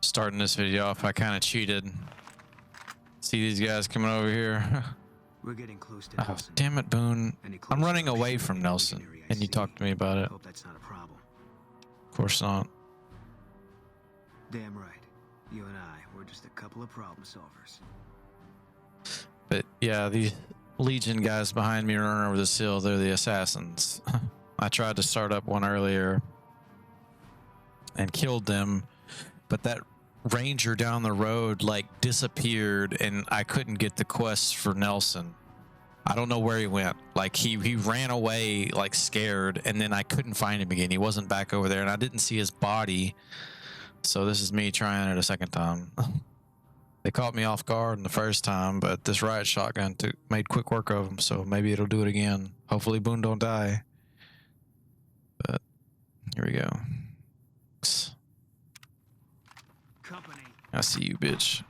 Starting this video off, I kind of cheated. See these guys coming over here? We're getting close to Oh, Nelson. damn it, Boone. Any I'm closer, running away shooting from at Nelson, the area I and you see. talked to me about it. Hope that's not a problem. Of course not. Damn right. You and I, we're just a couple of problem solvers. But yeah, the Legion guys behind me running over this hill, they're the assassins. I tried to start up one earlier and killed them, but that ranger down the road like disappeared and I couldn't get the quest for Nelson. I don't know where he went. Like he ran away like scared, and then I couldn't find him again. He wasn't back over there, and I didn't see his body. So this is me trying it a second time. They caught me off guard the first time, but this riot shotgun made quick work of him, so maybe it'll do it again. Hopefully Boone don't die. But here we go. Company. I see you, bitch.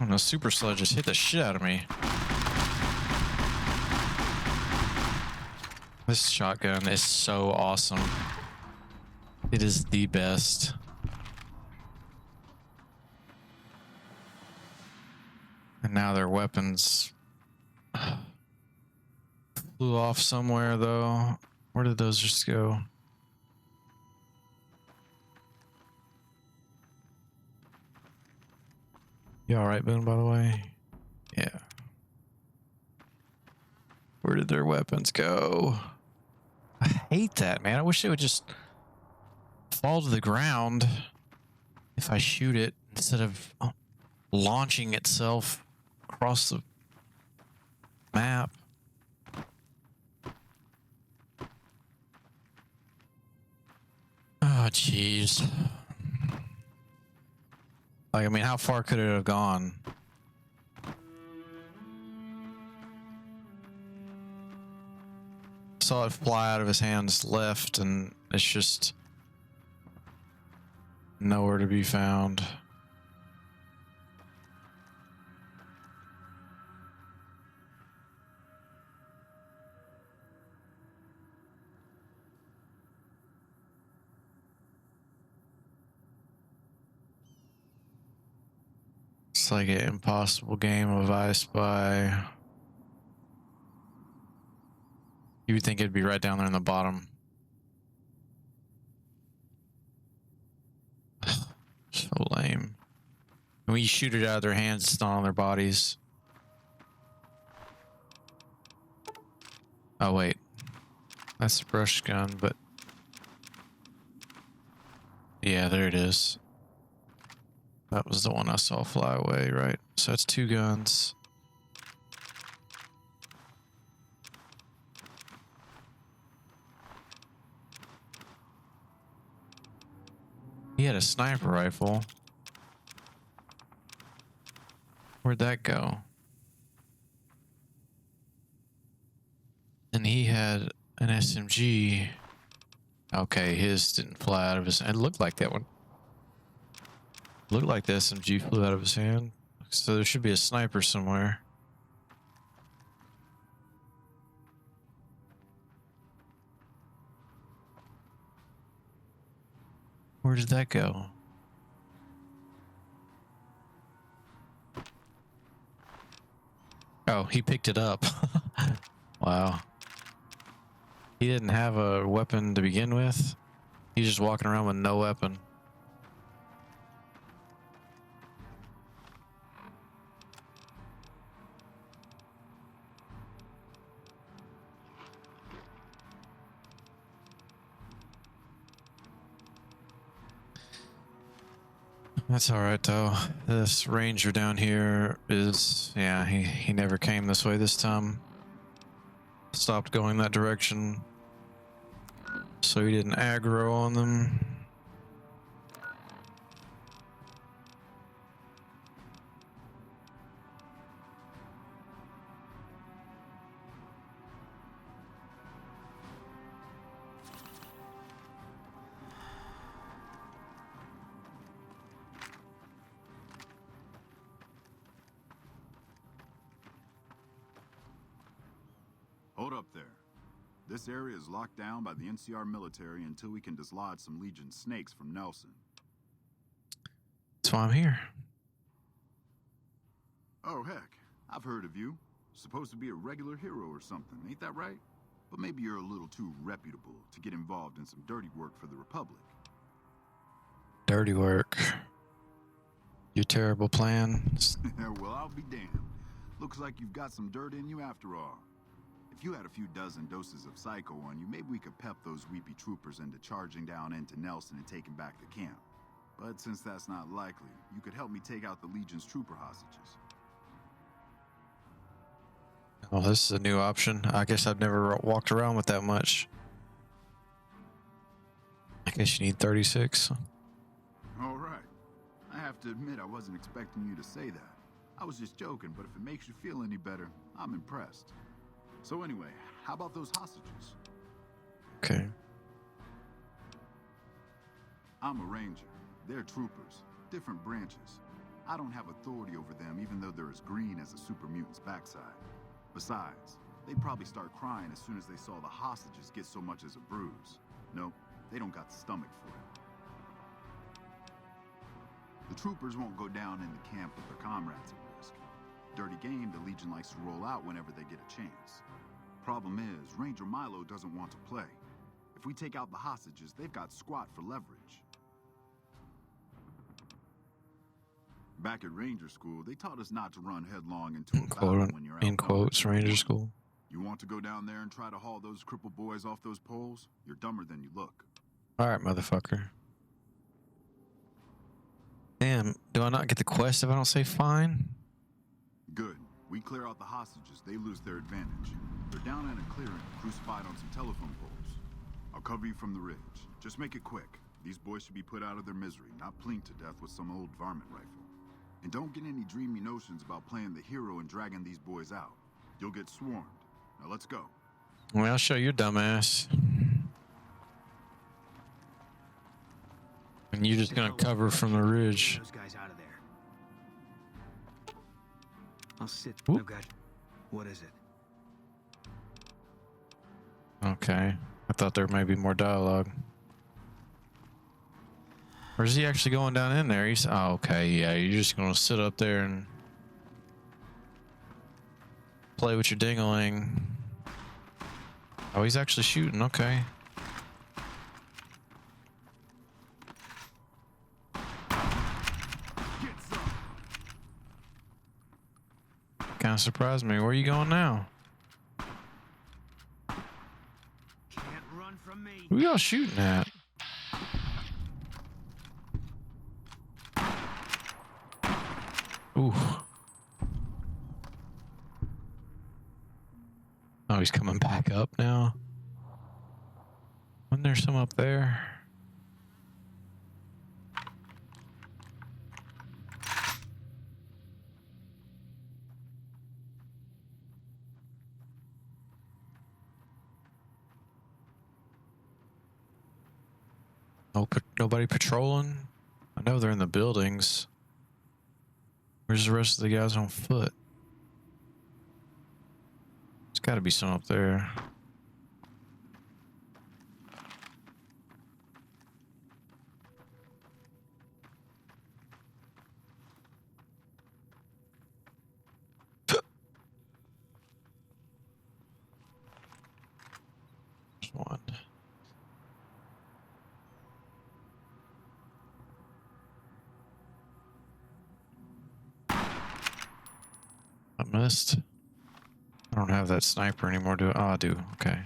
Oh, no, super sludge just hit the shit out of me. This shotgun is so awesome. It is the best. And now their weapons flew off somewhere, though. Where did those just go? You all right, Boone, by the way? Yeah. Where did their weapons go? I hate that, man. I wish it would just fall to the ground if I shoot it instead of launching itself across the map. Oh, jeez. Like, I mean, how far could it have gone? Saw it fly out of his hands left, and it's just nowhere to be found. It's like an impossible game of I Spy. You would think it'd be right down there in the bottom. So lame. When you shoot it out of their hands, it's not on their bodies. Oh, wait. That's the brush gun, but... yeah, there it is. That was the one I saw fly away, right? So that's two guns. He had a sniper rifle. Where'd that go? And he had an SMG. Okay, his didn't fly out of his... it looked like that one. Looked like the SMG flew out of his hand. So there should be a sniper somewhere. Where did that go? Oh, he picked it up. Wow. He didn't have a weapon to begin with. He's just walking around with no weapon. That's alright though. This ranger down here is, yeah, he never came this way this time. Stopped going that direction, so he didn't aggro on them. Hold up there. This area is locked down by the NCR military until we can dislodge some Legion snakes from Nelson. That's why I'm here. Oh, heck. I've heard of you. Supposed to be a regular hero or something, ain't that right? But maybe you're a little too reputable to get involved in some dirty work for the Republic. Dirty work. Your terrible plan. Well, I'll be damned. Looks like you've got some dirt in you after all. If you had a few dozen doses of Psycho on you, maybe we could pep those weepy troopers into charging down into Nelson and taking back the camp. But since that's not likely, you could help me take out the Legion's trooper hostages. Oh, this is a new option. I guess I've never walked around with that much. I guess you need 36. All right. I have to admit, I wasn't expecting you to say that. I was just joking, but if it makes you feel any better, I'm impressed. So anyway, how about those hostages? Okay. I'm a ranger. They're troopers. Different branches. I don't have authority over them, even though they're as green as a super mutant's backside. Besides, they'd probably start crying as soon as they saw the hostages get so much as a bruise. No, they don't got the stomach for it. The troopers won't go down in the camp with their comrades at risk. Dirty game the Legion likes to roll out whenever they get a chance. Problem is, Ranger Milo doesn't want to play. If we take out the hostages, they've got squat for leverage. Back at Ranger School, they taught us not to run headlong into a battle when you're out. In quotes, Ranger School. You want to go down there and try to haul those crippled boys off those poles? You're dumber than you look. Alright, motherfucker. Damn, do I not get the quest if I don't say fine? Good. We clear out the hostages, they lose their advantage. They're down in a clearing, crucified on some telephone poles. I'll cover you from the ridge. Just make it quick. These boys should be put out of their misery, not plinked to death with some old varmint rifle. And don't get any dreamy notions about playing the hero and dragging these boys out. You'll get swarmed. Now let's go. Well, I'll show your dumbass. And you're just gonna cover from the ridge. Those guys out of there. I'll sit. Oop. I've got. What is it? Okay. I thought there might be more dialogue. Or is he actually going down in there? He's okay, yeah, you're just gonna sit up there and play with your dingling. Oh, he's actually shooting, okay. Kind of surprised me. Where are you going now? Can't run from me. Who y'all shooting at? Ooh. Oh, he's coming back up now. Wasn't there some up there? Nobody patrolling? I know they're in the buildings. Where's the rest of the guys on foot? There's got to be some up there. There's one. I missed. I don't have that sniper anymore, do I? Oh, I do. Okay.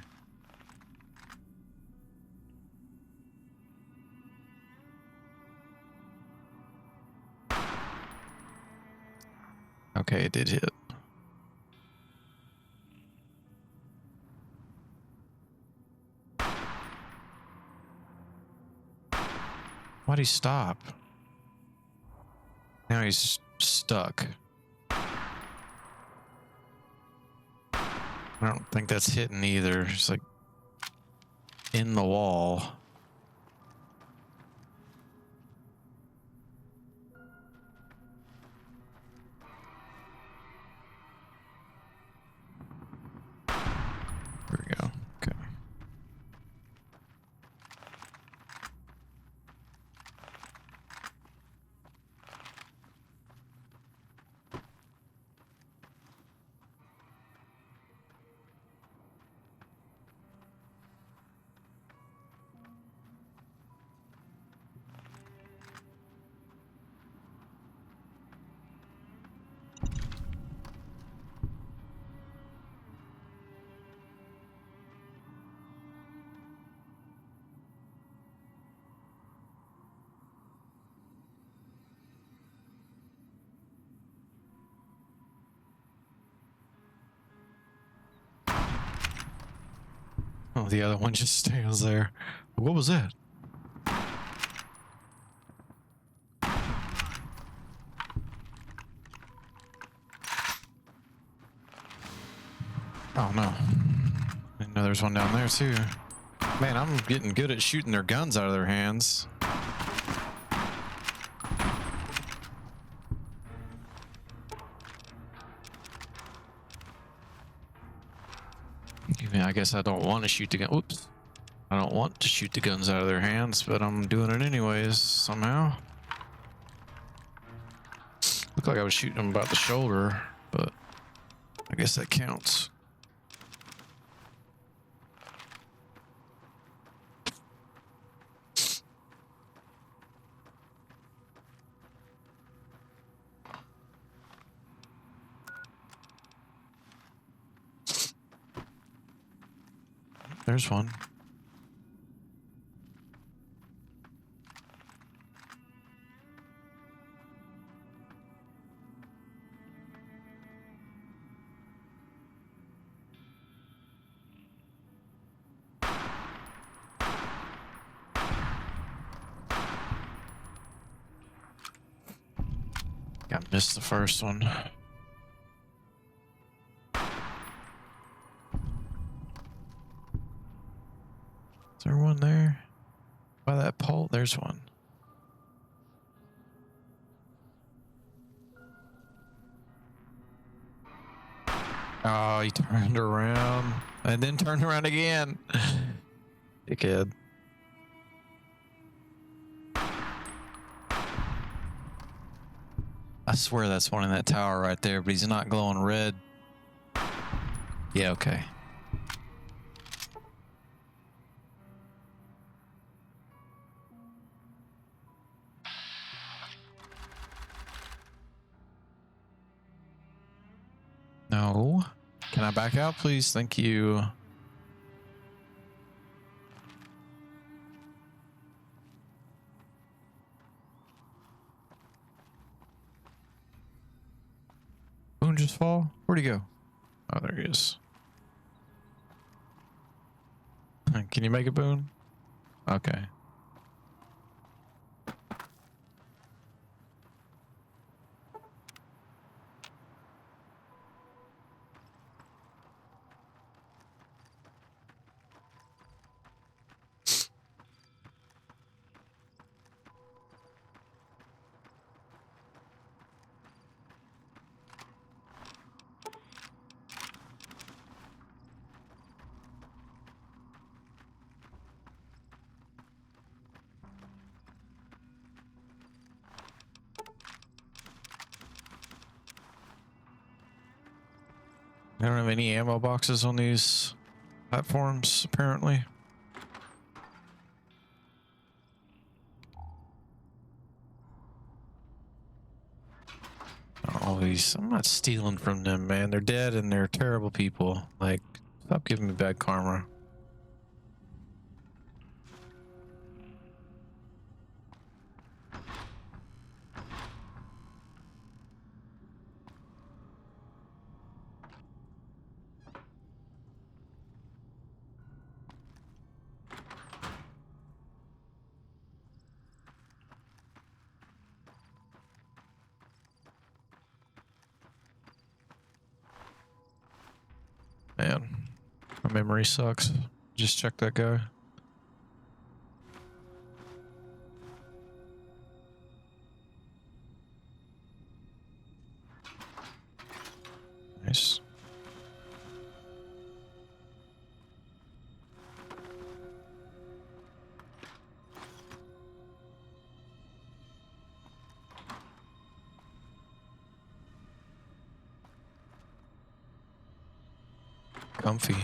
Okay, it did hit. Why'd he stop? Now he's stuck. I don't think that's hitting either. It's like in the wall. The other one just stands there. What was that? Oh no. I didn't know there's one down there too. Man, I'm getting good at shooting their guns out of their hands. Even I guess I don't want to shoot the gun. Oops. I don't want to shoot the guns out of their hands, but I'm doing it anyways somehow. Looked like I was shooting them about the shoulder, but I guess that counts. There's one. I missed the first one. Is there one there? By that pole, there's one. Oh, he turned around and then turned around again. Dickhead. I swear that's one in that tower right there, but he's not glowing red. Yeah, okay. No. Can I back out, please? Thank you. Boone just fall? Where'd he go? Oh, there he is. Can you make it, Boone? Okay. I don't have any ammo boxes on these platforms, apparently. Always, I'm not stealing from them, man. They're dead and they're terrible people. Like, stop giving me bad karma. Man, my memory sucks. Just check that guy. Nice. Comfy.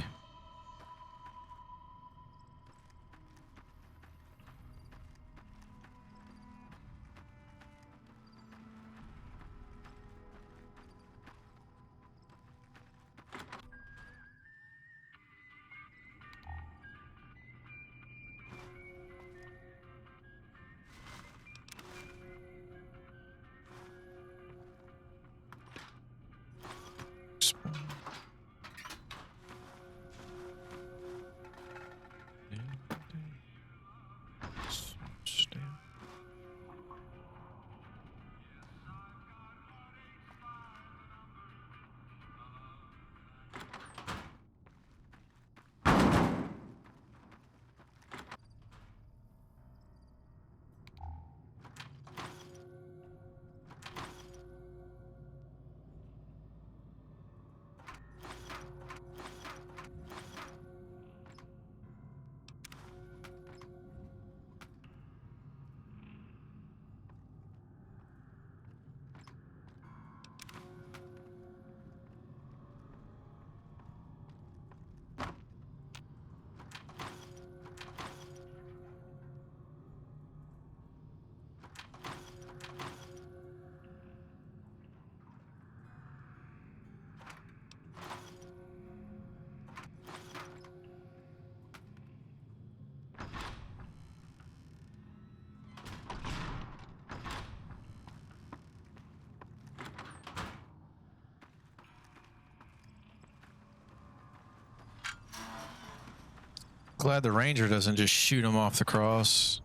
Glad the ranger doesn't just shoot him off the cross.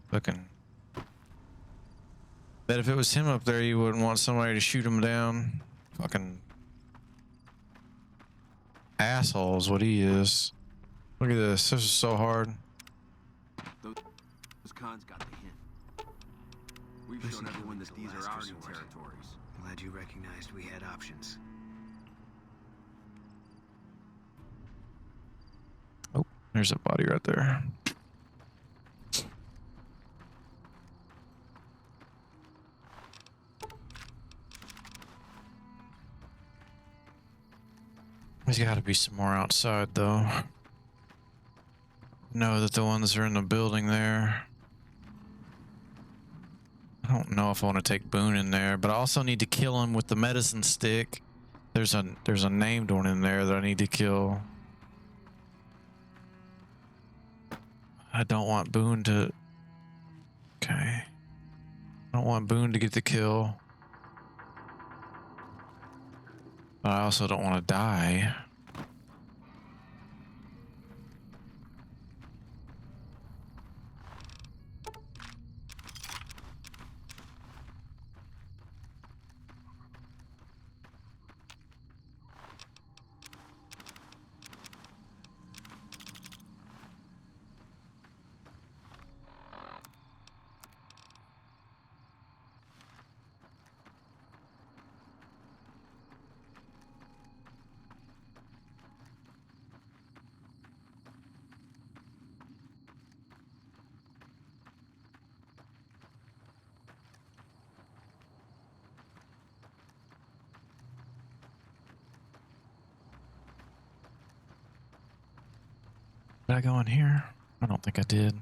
Fucking. Bet if it was him up there, you wouldn't want somebody to shoot him down. Fucking assholes, what he is. Look at this. This is so hard. Those cons got the hint. We've shown everyone that these are our new territories. Glad you recognized we had options. Oh, there's a body right there. There's got to be some more outside, though. Know that the ones are in the building there. I don't know if I want to take Boone in there, but I also need to kill him with the medicine stick. There's a named one in there that I need to kill. I don't want Boone to... Okay. I don't want Boone to get the kill. But I also don't want to die. Did I go in here? I don't think I did.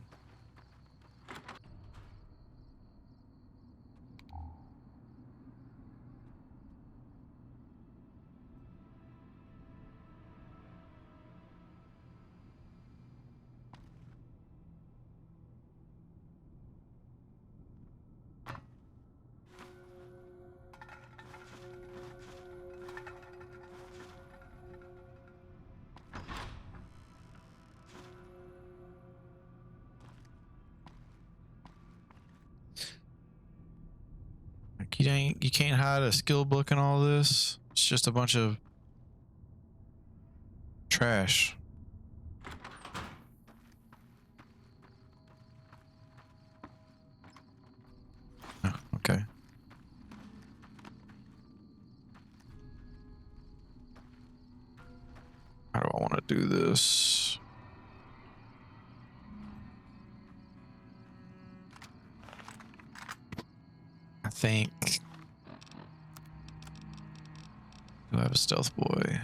You can't hide a skill book in all this. It's just a bunch of trash. Oh, okay. How do I want to do this? I think. Do I have a stealth boy?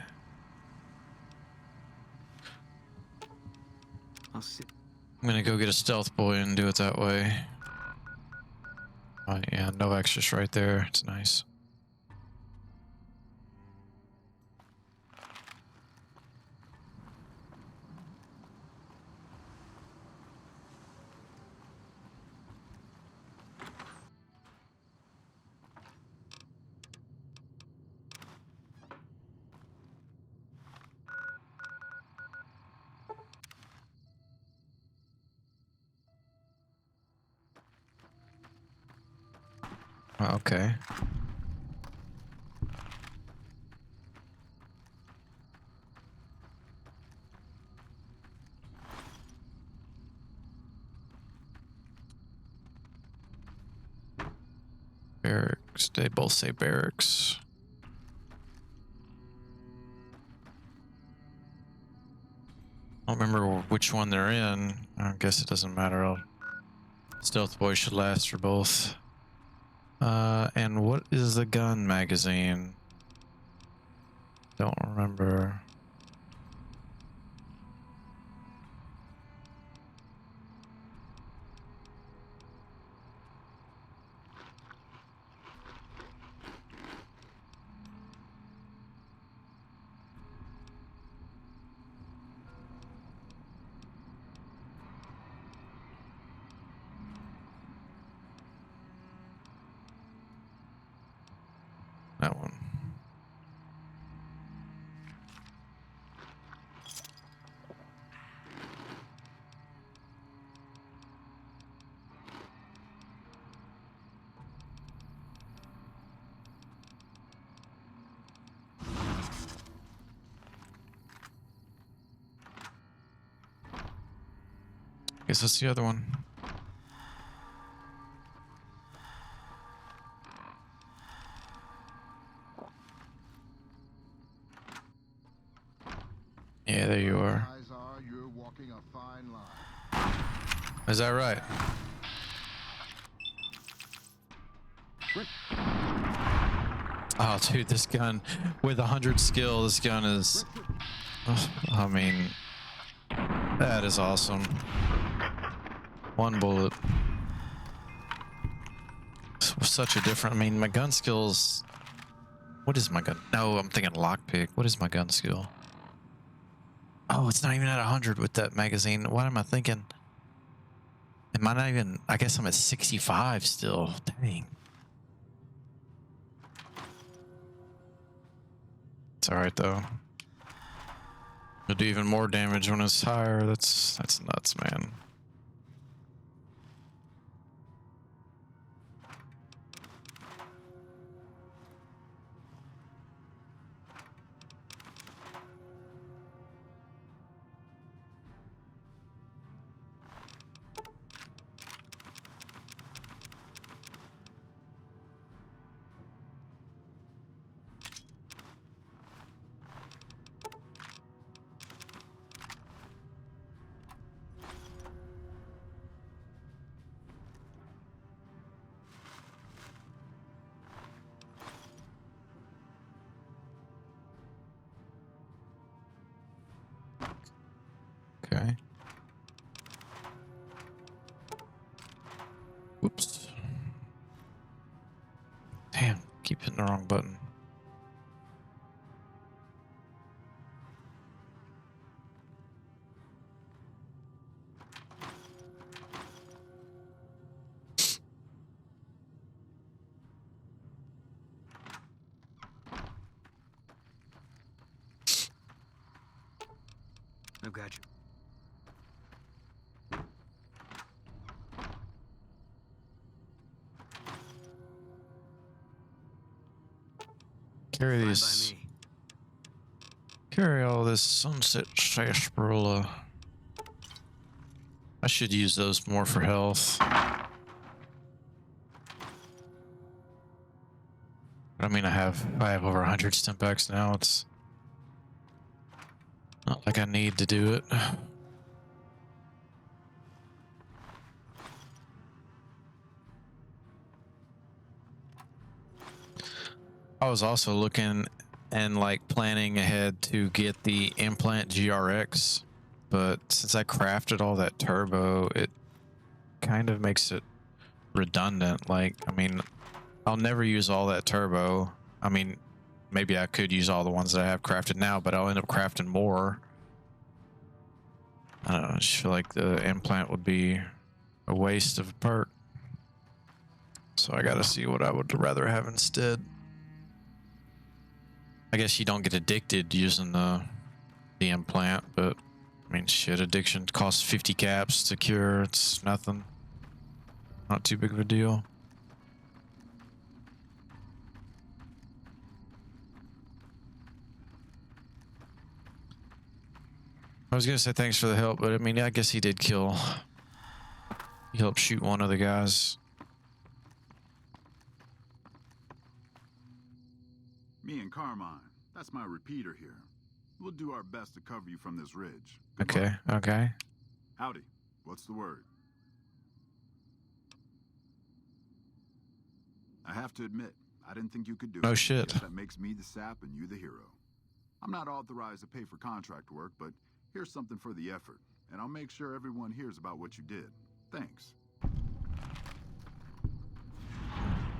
I'll sit. I'm gonna go get a stealth boy and do it that way. Oh yeah, no extras right there. It's nice. Okay. Barracks. They both say barracks. I don't remember which one they're in. I guess it doesn't matter. Stealth boy should last for both. And what is the gun magazine? Don't remember. That one. Guess that's the other one. Yeah, there you are. You're walking a fine line. Is that right? Oh, dude, this gun with 100 skill, this gun is. I mean, that is awesome. One bullet. Such a different. I mean, my gun skills. What is my gun? No, I'm thinking lockpick. What is my gun skill? Oh, it's not even at 100 with that magazine. What am I thinking? Am I not even? I guess I'm at 65 still. Dang. It's all right though. It'll do even more damage when it's higher. That's nuts, man. Okay. Whoops. Damn, keep hitting the wrong button. I've got you. Carry Fine these. by me. Carry all this sunset sarsaparilla. I should use those more for health. I mean, I have over 100 stim packs now. It's not like I need to do it. I was also looking and like planning ahead to get the implant GRX, but since I crafted all that turbo, it kind of makes it redundant. Like, I mean, I'll never use all that turbo. I mean, maybe I could use all the ones that I have crafted now, but I'll end up crafting more. I don't know, I just feel like the implant would be a waste of a perk. So I gotta see what I would rather have instead. I guess you don't get addicted using the implant, but I mean, shit, addiction costs 50 caps to cure. It's nothing. Not too big of a deal. I was gonna say thanks for the help, but I mean, I guess he did kill. He helped shoot one of the guys. Me and Carmine. That's my repeater here. We'll do our best to cover you from this ridge. Good Okay, luck. okay. Howdy. What's the word? I have to admit, I didn't think you could do it. No shit. Guess that makes me the sap and you the hero. I'm not authorized to pay for contract work, but here's something for the effort, and I'll make sure everyone hears about what you did. Thanks.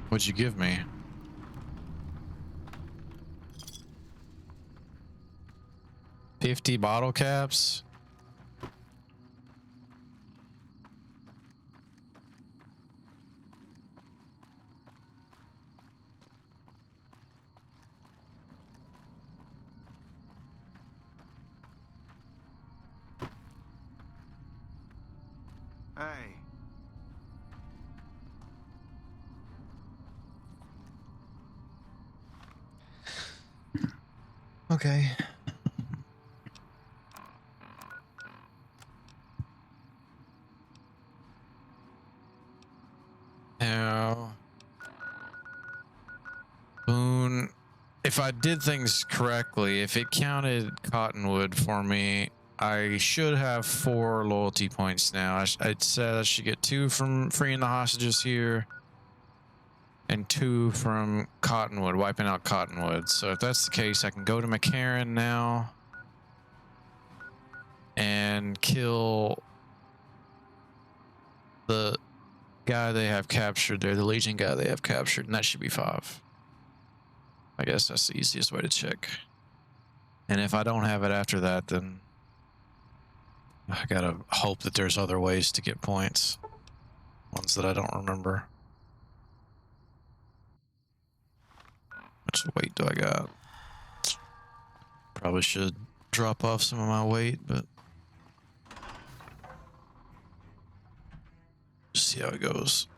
What'd you give me? $50 bottle caps? Hey. Okay. Boone, if I did things correctly, if it counted Cottonwood for me, I should have 4 loyalty points now. It said I should get 2 from freeing the hostages here and 2 from Cottonwood, wiping out Cottonwood. So if that's the case, I can go to McCarran now and kill the guy they have captured there, the Legion guy they have captured, and that should be 5. I guess that's the easiest way to check. And if I don't have it after that, then I gotta hope that there's other ways to get points. Ones that I don't remember. How much weight do I got? Probably should drop off some of my weight, but just see how it goes.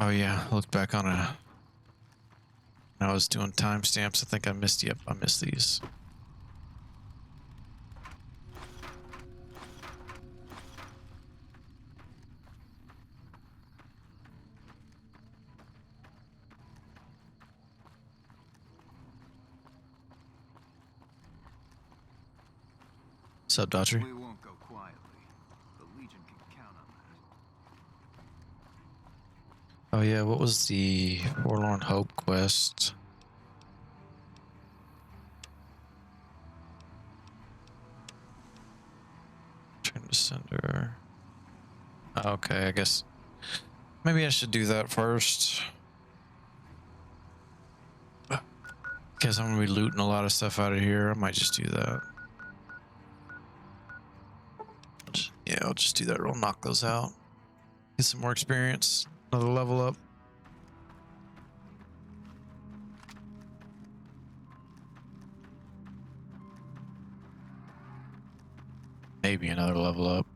Oh yeah, look back on a. I was doing timestamps. I think I missed. Yep, I missed these. What's up, Daughtry? We won't go quietly. The Legion can count on that. Oh yeah, what was the Forlorn Hope quest? Turn to sender. Okay, I guess maybe I should do that first. Because I'm gonna be looting a lot of stuff out of here. I might just do that. Yeah, I'll just do that. We'll knock those out. Get some more experience. Another level up. Maybe another level up.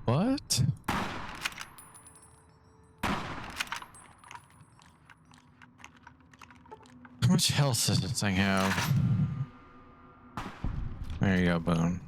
What? How much health does this thing have? There you go, Boone.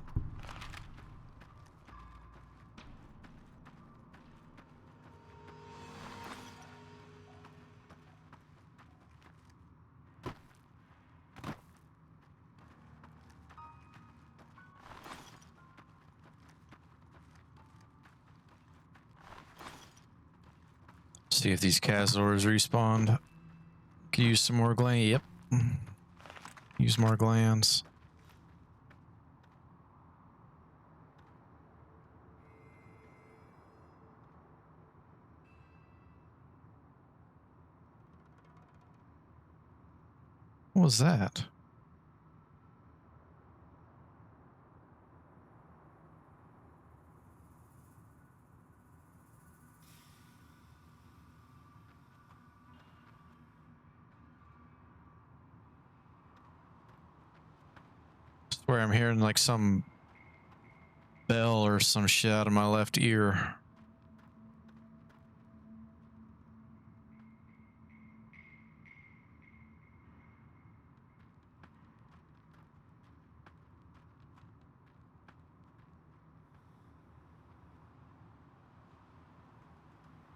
See if these Kaslors respawned. Could use some more gland. Yep. Use more glands. What was that? Where I'm hearing like some bell or some shit out of my left ear.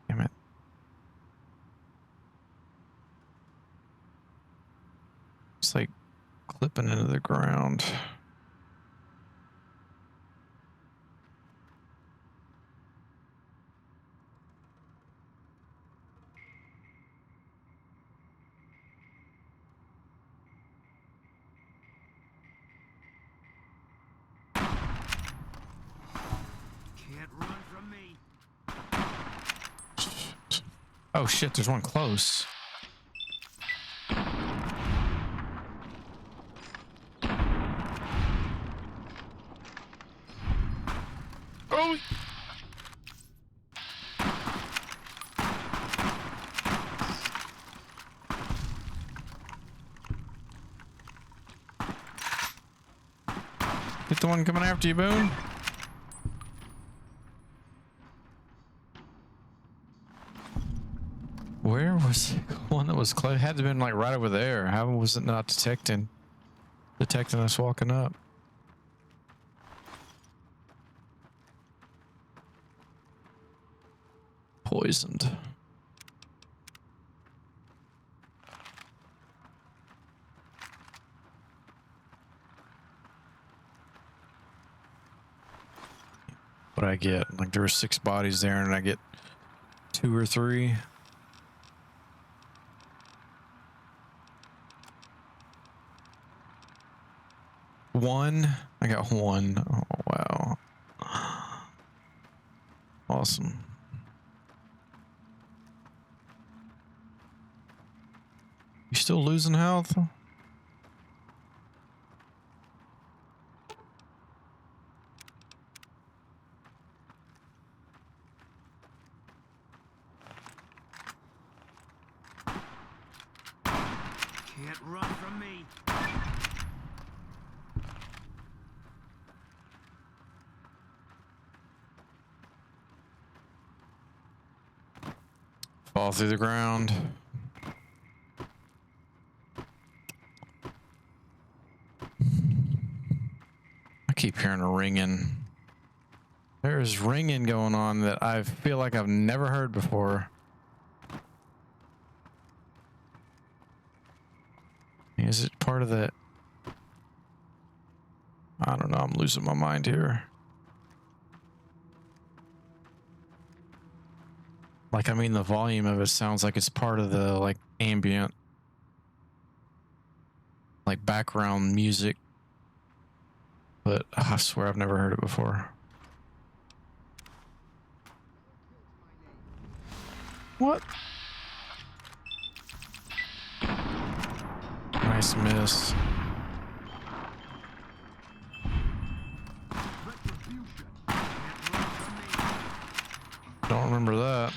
Damn it. It's like clipping into the ground. Can't run from me. Oh shit, there's one close. Oh! Get the one coming after you, Boone. Where was the one that was close? Had to have been like right over there. How was it not detecting us walking up? Poisoned. What I get? Like there were 6 bodies there, and I get 2 or 3. One. I got 1. Oh wow. Awesome. You still losing health? Can't run from me. Fall through the ground. I keep hearing a ringing. There's ringing going on that I feel like I've never heard before. Is it part of the... I don't know, I'm losing my mind here. Like, I mean, the volume of it sounds like it's part of the, like, ambient, like, background music. But I swear I've never heard it before. What? Nice miss. Don't remember that.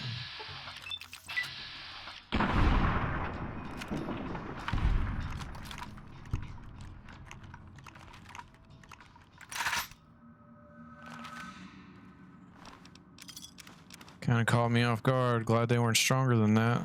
Kind of caught me off guard. Glad they weren't stronger than that.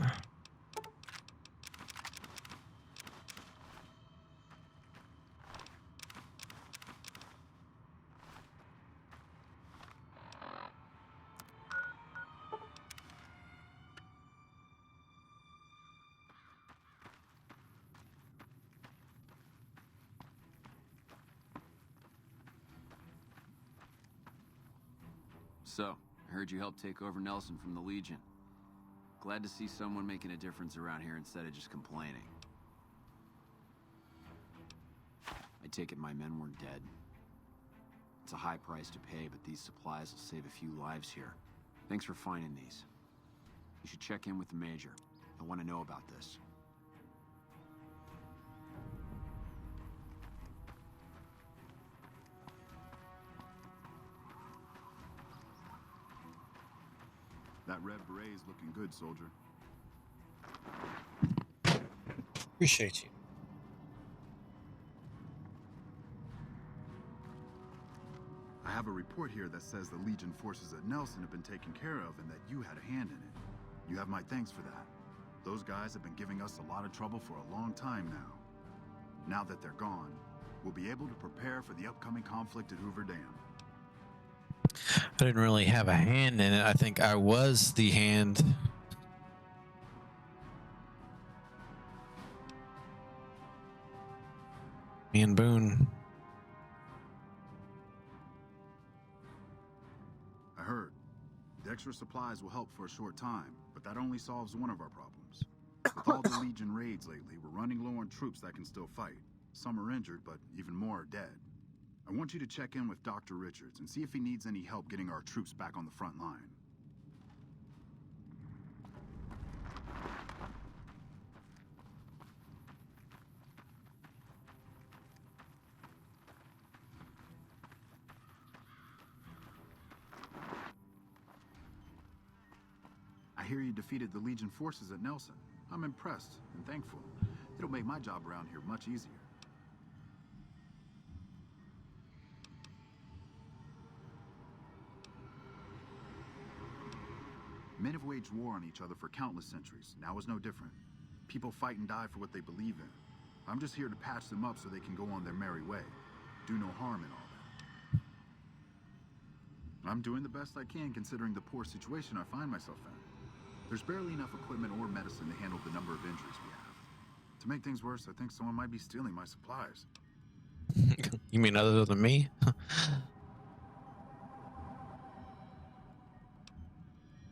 So, I heard you helped take over Nelson from the Legion. Glad to see someone making a difference around here instead of just complaining. I take it my men weren't dead. It's a high price to pay, but these supplies will save a few lives here. Thanks for finding these. You should check in with the Major. I want to know about this. That red beret's looking good, soldier. Appreciate you. I have a report here that says the Legion forces at Nelson have been taken care of and that you had a hand in it. You have my thanks for that. Those guys have been giving us a lot of trouble for a long time now. Now that they're gone, we'll be able to prepare for the upcoming conflict at Hoover Dam. I didn't really have a hand in it. I think I was the hand. Me and Boone. I heard. The extra supplies will help for a short time, but that only solves one of our problems. With all the Legion raids lately, we're running low on troops that can still fight. Some are injured, but even more are dead. I want you to check in with Dr. Richards and see if he needs any help getting our troops back on the front line. I hear you defeated the Legion forces at Nelson. I'm impressed and thankful. It'll make my job around here much easier. Men have waged war on each other for countless centuries. Now is no different. People fight and die for what they believe in. I'm just here to patch them up so they can go on their merry way. Do no harm in all that. I'm doing the best I can considering the poor situation I find myself in. There's barely enough equipment or medicine to handle the number of injuries we have. To make things worse, I think someone might be stealing my supplies. You mean other than me?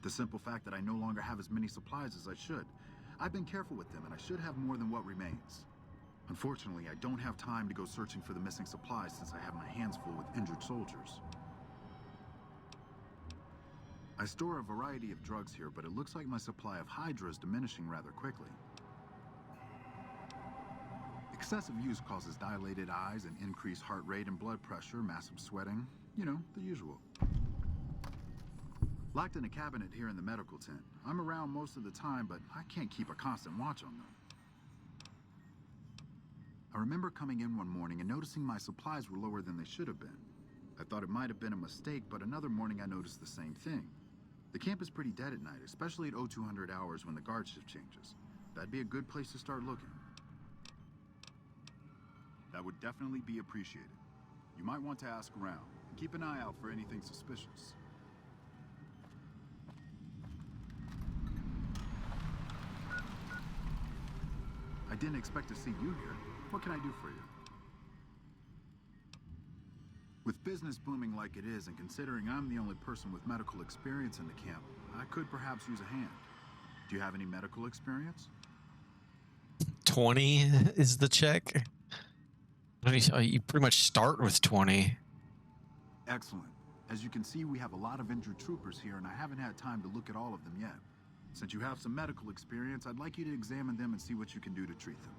The simple fact that I no longer have as many supplies as I should. I've been careful with them and I should have more than what remains. Unfortunately, I don't have time to go searching for the missing supplies since I have my hands full with injured soldiers. I store a variety of drugs here, but it looks like my supply of Hydra is diminishing rather quickly. Excessive use causes dilated eyes and increased heart rate and blood pressure, massive sweating, you know, the usual. Locked in a cabinet here in the medical tent. I'm around most of the time, but I can't keep a constant watch on them. I remember coming in one morning and noticing my supplies were lower than they should have been. I thought it might have been a mistake, but another morning I noticed the same thing. The camp is pretty dead at night, especially at 0200 hours when the guard shift changes. That'd be a good place to start looking. That would definitely be appreciated. You might want to ask around and keep an eye out for anything suspicious. I didn't expect to see you here. What can I do for you? With business booming like it is, and considering I'm the only person with medical experience in the camp, I could perhaps use a hand. Do you have any medical experience? 20 is the check. I mean, you pretty much start with 20. Excellent. As you can see, we have a lot of injured troopers here, and I haven't had time to look at all of them yet. Since you have some medical experience, I'd like you to examine them and see what you can do to treat them.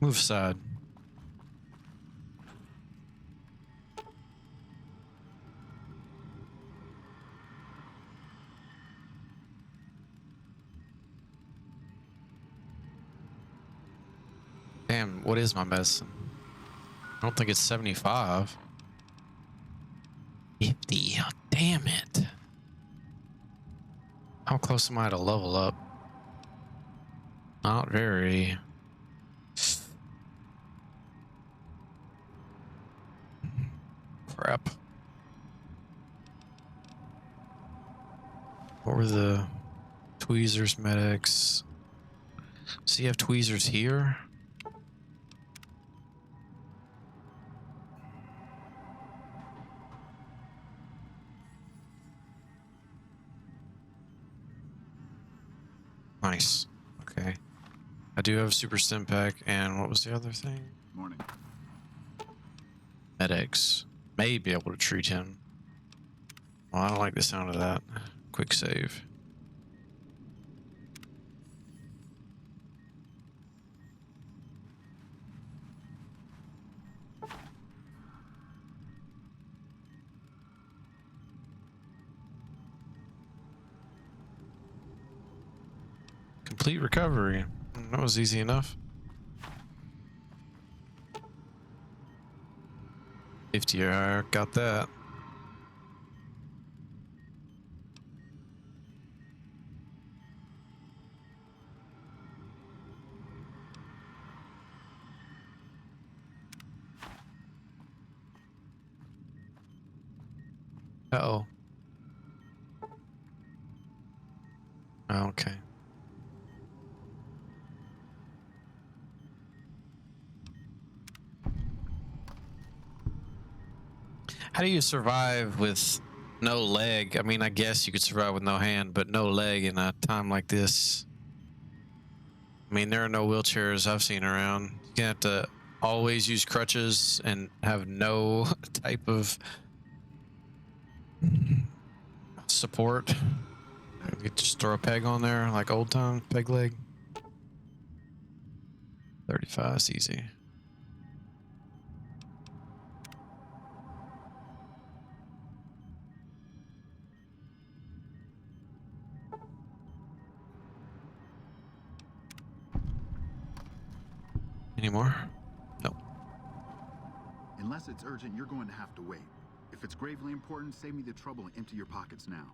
Move aside. Damn, what is my medicine? I don't think it's 75. 50. Oh, damn it. How close am I to level up? Not very. Crap. What were the tweezers, medics? So you have tweezers here? Nice. Okay. I do have a super stim pack, and what was the other thing? Morning. Medics. May be able to treat him. Well, I don't like the sound of that. Quick save. Complete recovery. That was easy enough. 50, I got that. Uh-oh. Okay. How do you survive with no leg? I mean, I guess you could survive with no hand, but no leg in a time like this. I mean, there are no wheelchairs I've seen around. You're gonna have to always use crutches and have no type of support. You could just throw a peg on there, like old time peg leg. 35 is easy. Any more? Nope. Unless it's urgent, you're going to have to wait. If it's gravely important, save me the trouble and empty your pockets now.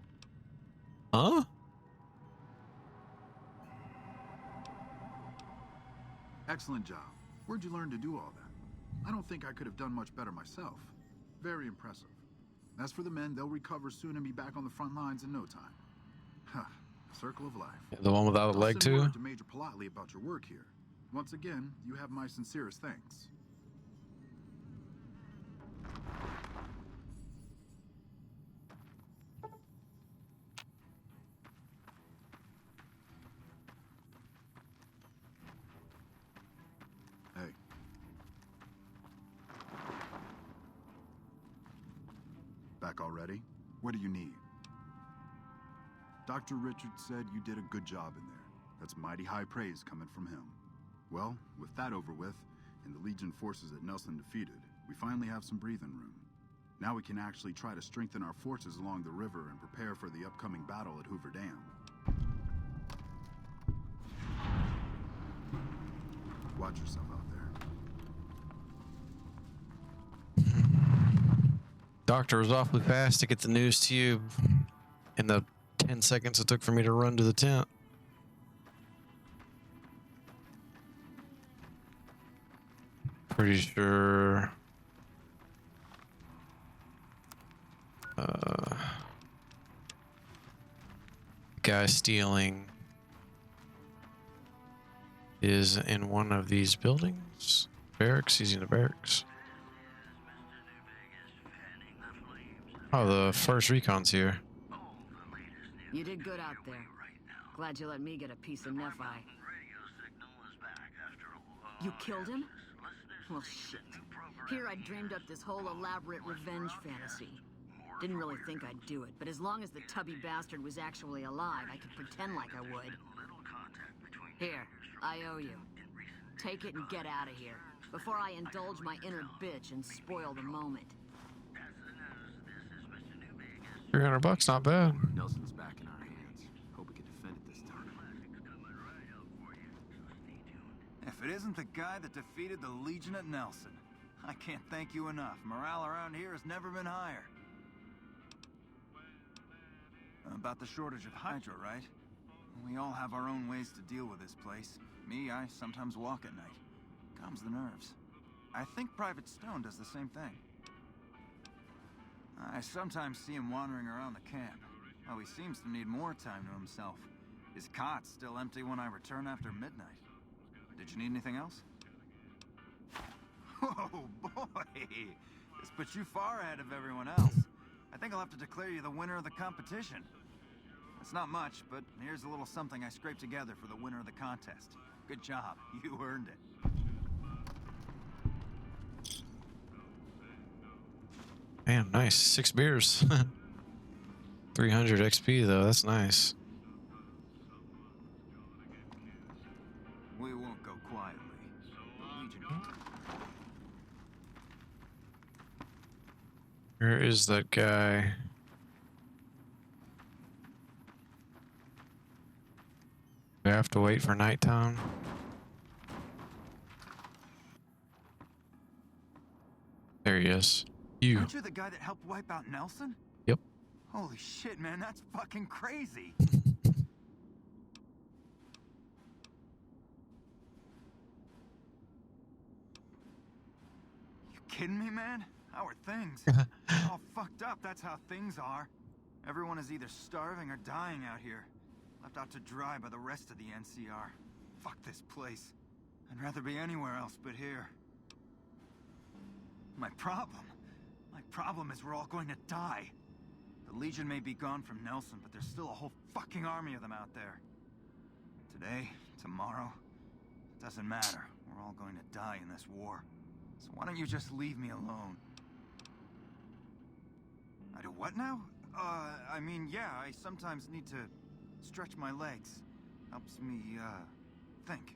Huh? Excellent job. Where'd you learn to do all that? I don't think I could have done much better myself. Very impressive. As for the men, they'll recover soon and be back on the front lines in no time. Huh. Circle of life. The one without a I'll leg, send too? word to Major politely about your work here. Once again, you have my sincerest thanks. Hey. Back already? What do you need? Dr. Richard said you did a good job in there. That's mighty high praise coming from him. Well, with that over with, and the Legion forces that Nelson defeated, we finally have some breathing room. Now we can actually try to strengthen our forces along the river and prepare for the upcoming battle at Hoover Dam. Watch yourself out there. Doctor was awfully fast to get the news to you in the 10 seconds it took for me to run to the tent. Pretty sure guy stealing is in one of these buildings. Barracks, he's in the barracks. Oh, the first recon's here. You did good out there. Glad you let me get a piece of Nephi. You killed him? Well, shit. Here I dreamed up this whole elaborate revenge fantasy. Didn't really think I'd do it, but as long as the tubby bastard was actually alive, I could pretend like I would. Here, I owe you. Take it and get out of here, before I indulge my inner bitch and spoil the moment. $300, not bad. Nelson's back in our hands. Hope we can defend it this time. If it isn't the guy that defeated the Legion at Nelson, I can't thank you enough. Morale around here has never been higher. About the shortage of Hydra, right? We all have our own ways to deal with this place. Me, I sometimes walk at night. Calms the nerves. I think Private Stone does the same thing. I sometimes see him wandering around the camp. Oh, he seems to need more time to himself. His cot's still empty when I return after midnight. Did you need anything else? Oh, boy! This puts you far ahead of everyone else. I think I'll have to declare you the winner of the competition. It's not much, but here's a little something I scraped together for the winner of the contest. Good job. You earned it. Man, nice. 6 beers. 300 XP, though. That's nice. We won't go quietly. The Legion can take it. Where is that guy? Do I have to wait for nighttime? There he is. You. Aren't you the guy that helped wipe out Nelson? Yep. Holy shit, man, that's fucking crazy. You kidding me, man? How are things? All fucked up, that's how things are. Everyone is either starving or dying out here. Left out to dry by the rest of the NCR. Fuck this place. I'd rather be anywhere else but here. My problem is we're all going to die. The Legion may be gone from Nelson, but there's still a whole fucking army of them out there. Today, tomorrow, it doesn't matter. We're all going to die in this war. So why don't you just leave me alone? I do what now? I mean, yeah, I sometimes need to stretch my legs. Helps me, think.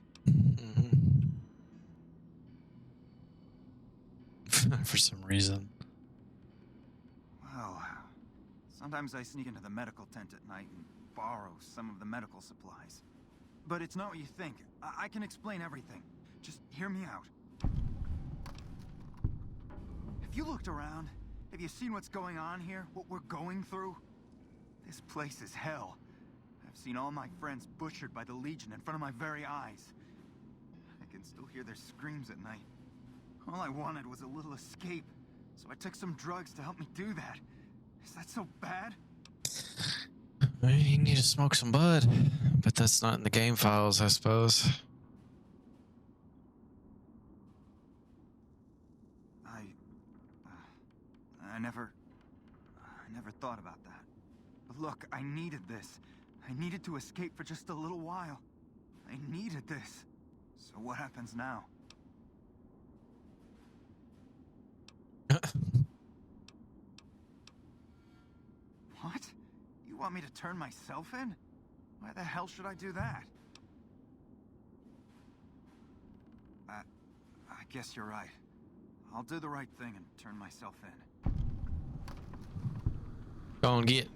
For some reason. Well, sometimes I sneak into the medical tent at night and borrow some of the medical supplies. But it's not what you think. I can explain everything. Just hear me out. Have you looked around? Have Have you seen what's going on here? What we're going through? This place is hell. I've seen all my friends butchered by the Legion in front of my very eyes. I can still hear their screams at night. All I wanted was a little escape, so I took some drugs to help me do that. Is that so bad? Well, you need to smoke some bud, but that's not in the game files, I suppose. I never thought about that. But look, I needed this. I needed to escape for just a little while. I needed this. So what happens now? What? You want me to turn myself in? Why the hell should I do that? I guess you're right. I'll do the right thing and turn myself in. Go and get.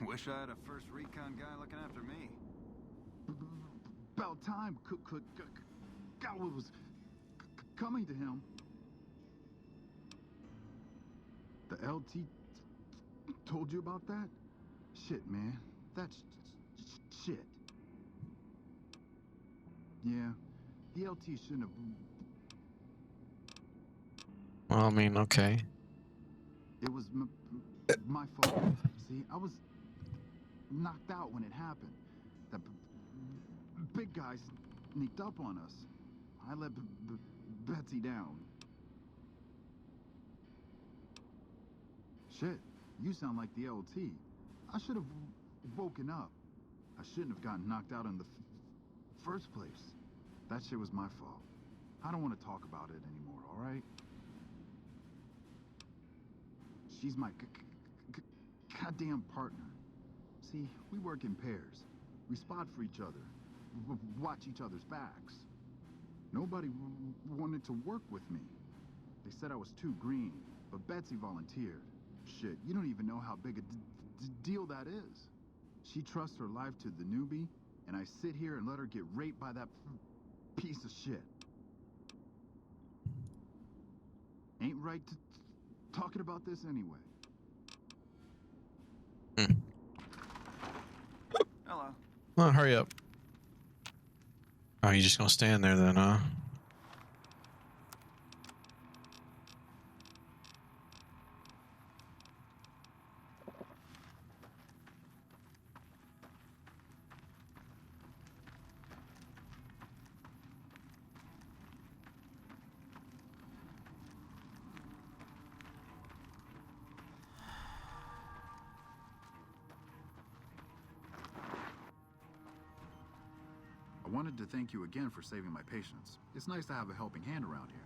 Wish I had a first recon guy looking after me. About time. God was coming to him. The LT told you about that? Shit, man. That's shit. Yeah, the LT shouldn't have. Well, I mean, okay. It was my fault. See, I was knocked out when it happened. The big guy sneaked up on us. I let Betsy down. Shit, you sound like the LT. I should have woken up. I shouldn't have gotten knocked out in the first place. That shit was my fault. I don't want to talk about it anymore, all right? She's my goddamn partner. See, we work in pairs. We spot for each other. Watch each other's backs. Nobody wanted to work with me. They said I was too green, but Betsy volunteered. Shit, you don't even know how big a deal that is. She trusts her life to the newbie, and I sit here and let her get raped by that piece of shit. Ain't right to talking about this anyway. Hello. Well, hurry up. Oh, you just gonna stand there then, huh? I wanted to thank you again for saving my patients. It's nice to have a helping hand around here.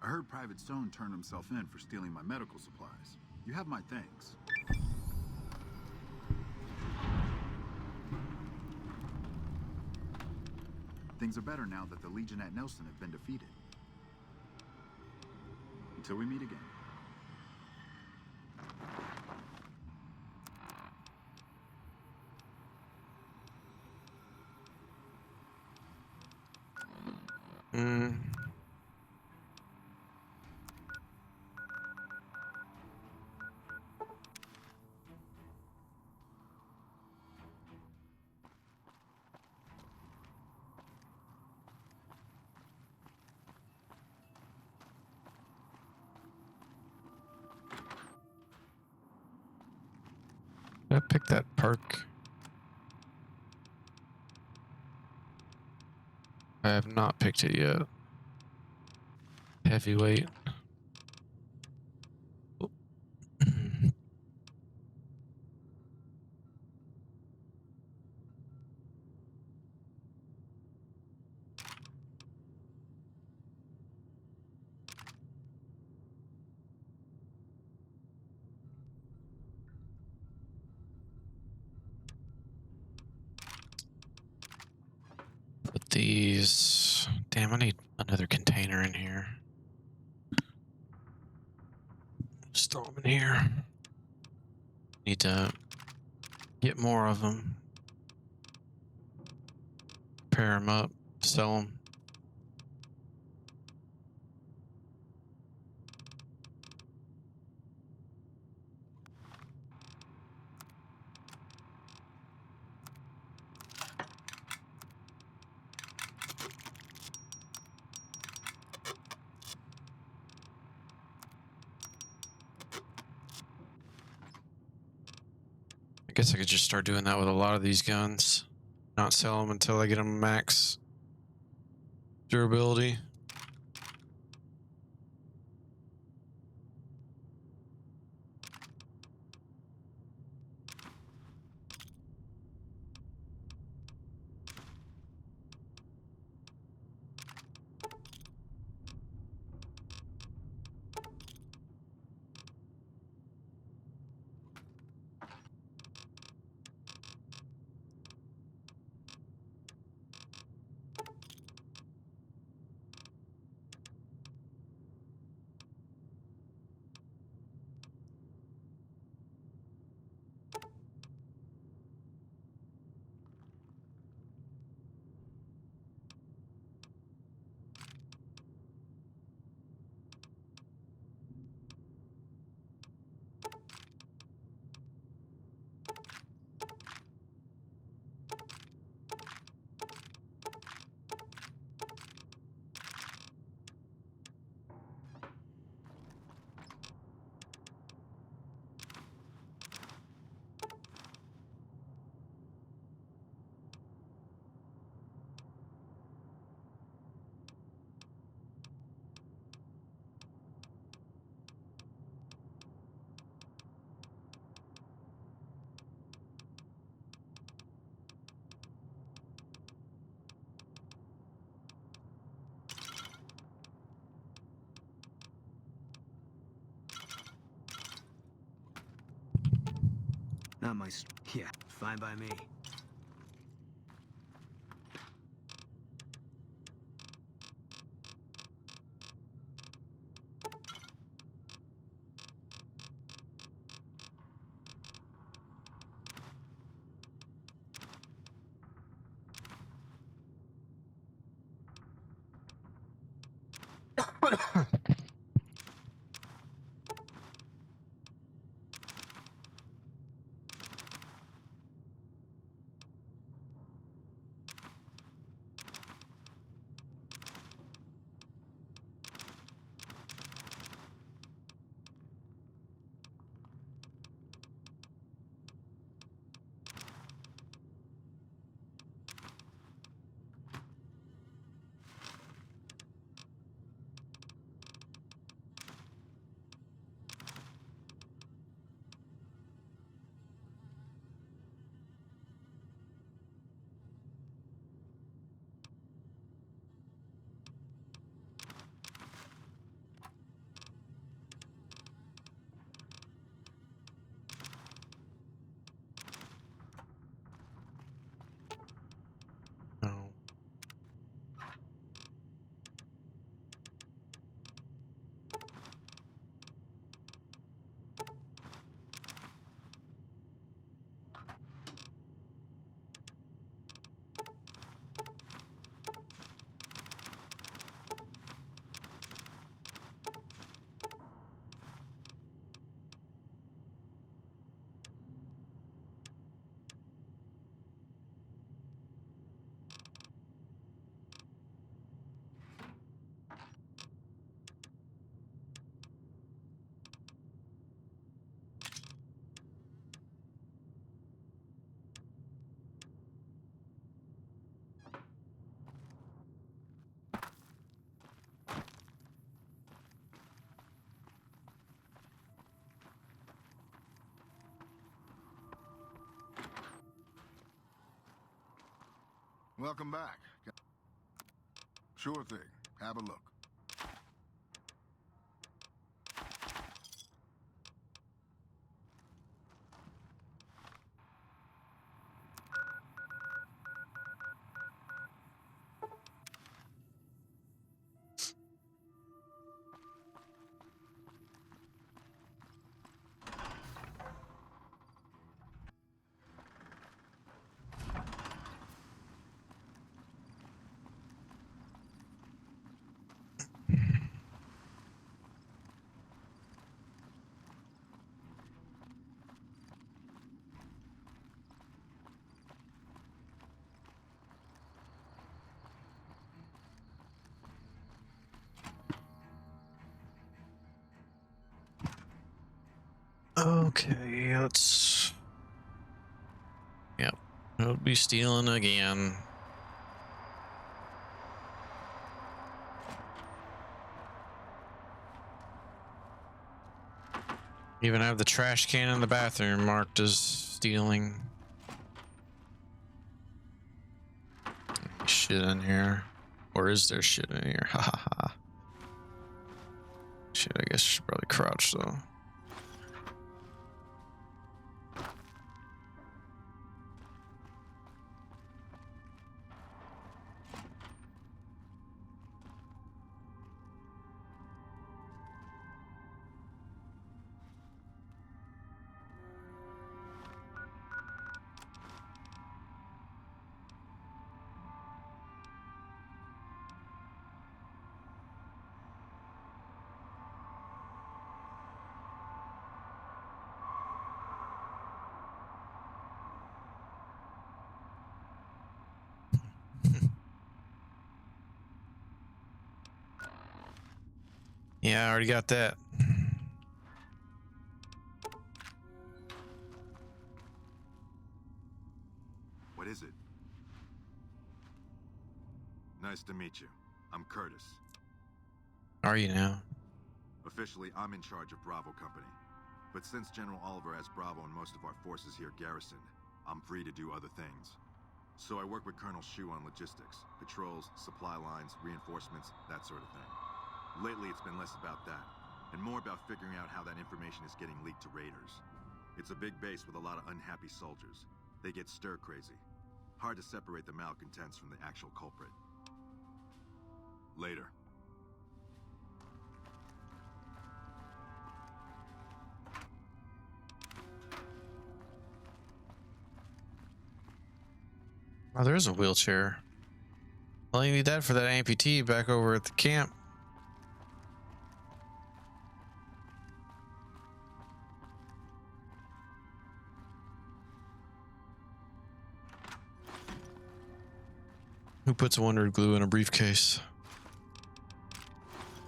I heard Private Stone turned himself in for stealing my medical supplies. You have my thanks. Things are better now that the Legion at Nelson have been defeated. Until we meet again. Did I pick that perk? I have not picked it yet. Heavyweight. Put these. Damn, I need another container in here. Just throw them in here. Need to get more of them. repair them up, sell them. I guess I could just start doing that with a lot of these guns. Not sell them until I get them max durability. Not my... Yeah, fine by me. No. Welcome back. Sure thing. Have a look. Okay, let's... Yep, he'll be stealing again. Even have the trash can in the bathroom marked as stealing. Shit in here. Or is there shit in here? Ha ha ha. Shit, I guess I should probably crouch though. Yeah, I already got that. What is it? Nice to meet you. I'm Curtis. Are you now? Officially, I'm in charge of Bravo Company. But since General Oliver has Bravo and most of our forces here garrisoned, I'm free to do other things. So I work with Colonel Shu on logistics, patrols, supply lines, reinforcements, that sort of thing. Lately, it's been less about that, and more about figuring out how that information is getting leaked to raiders. It's a big base with a lot of unhappy soldiers. They get stir-crazy. Hard to separate the malcontents from the actual culprit. Later. Oh, there is a wheelchair. Well, you need that for that amputee back over at the camp. Who puts wondered glue in a briefcase?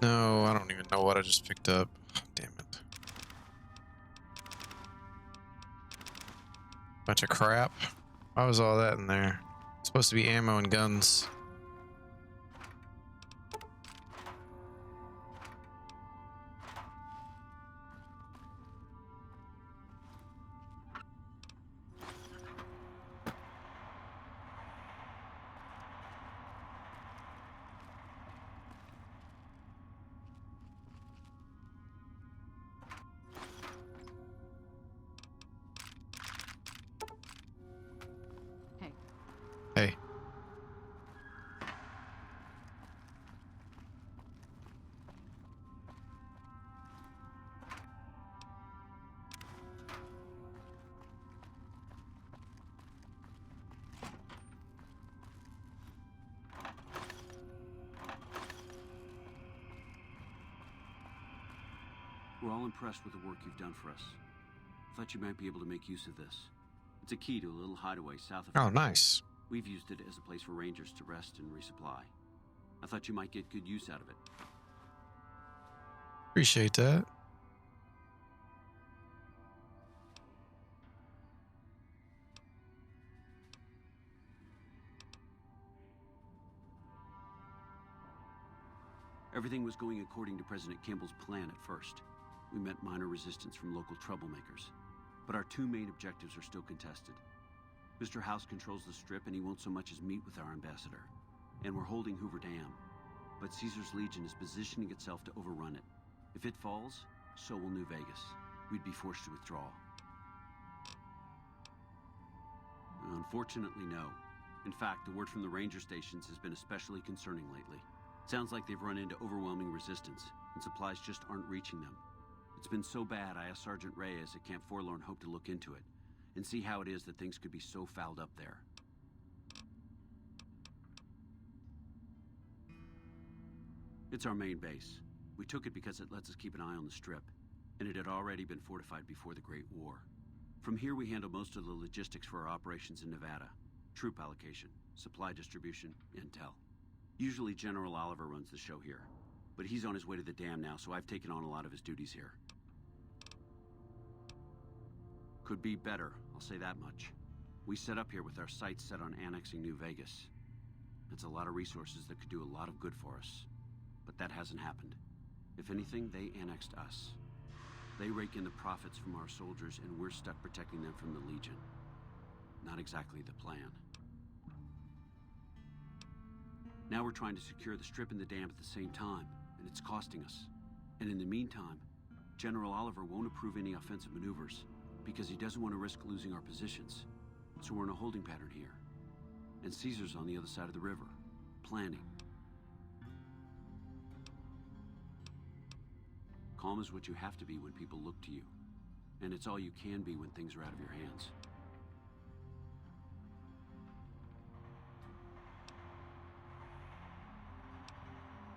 No, I don't even know what I just picked up. Damn it. Bunch of crap. Why was all that in there? It's supposed to be ammo and guns. Hey. We're all impressed with the work you've done for us. Thought you might be able to make use of this. It's a key to a little hideaway south of Oh, here. nice. We've used it as a place for rangers to rest and resupply. I thought you might get good use out of it. Appreciate that. Everything was going according to President Campbell's plan at first. We met minor resistance from local troublemakers. But our two main objectives are still contested. Mr. House controls the Strip and he won't so much as meet with our ambassador. And we're holding Hoover Dam. But Caesar's Legion is positioning itself to overrun it. If it falls, so will New Vegas. We'd be forced to withdraw. Unfortunately, no. In fact, the word from the ranger stations has been especially concerning lately. Sounds like they've run into overwhelming resistance, and supplies just aren't reaching them. It's been so bad, I asked Sergeant Reyes at Camp Forlorn hope to look into it, and see how it is that things could be so fouled up there. It's our main base. We took it because it lets us keep an eye on the Strip, and it had already been fortified before the Great War. From here, we handle most of the logistics for our operations in Nevada. Troop allocation, supply distribution, intel. Usually General Oliver runs the show here, but he's on his way to the dam now, so I've taken on a lot of his duties here. Could be better, I'll say that much. We set up here with our sights set on annexing New Vegas. It's a lot of resources that could do a lot of good for us. But that hasn't happened. If anything, they annexed us. They rake in the profits from our soldiers, and we're stuck protecting them from the Legion. Not exactly the plan. Now we're trying to secure the Strip and the dam at the same time, and it's costing us. And in the meantime, General Oliver won't approve any offensive maneuvers, because he doesn't want to risk losing our positions. So we're in a holding pattern here. And Caesar's on the other side of the river, planning. Calm is what you have to be when people look to you. And it's all you can be when things are out of your hands.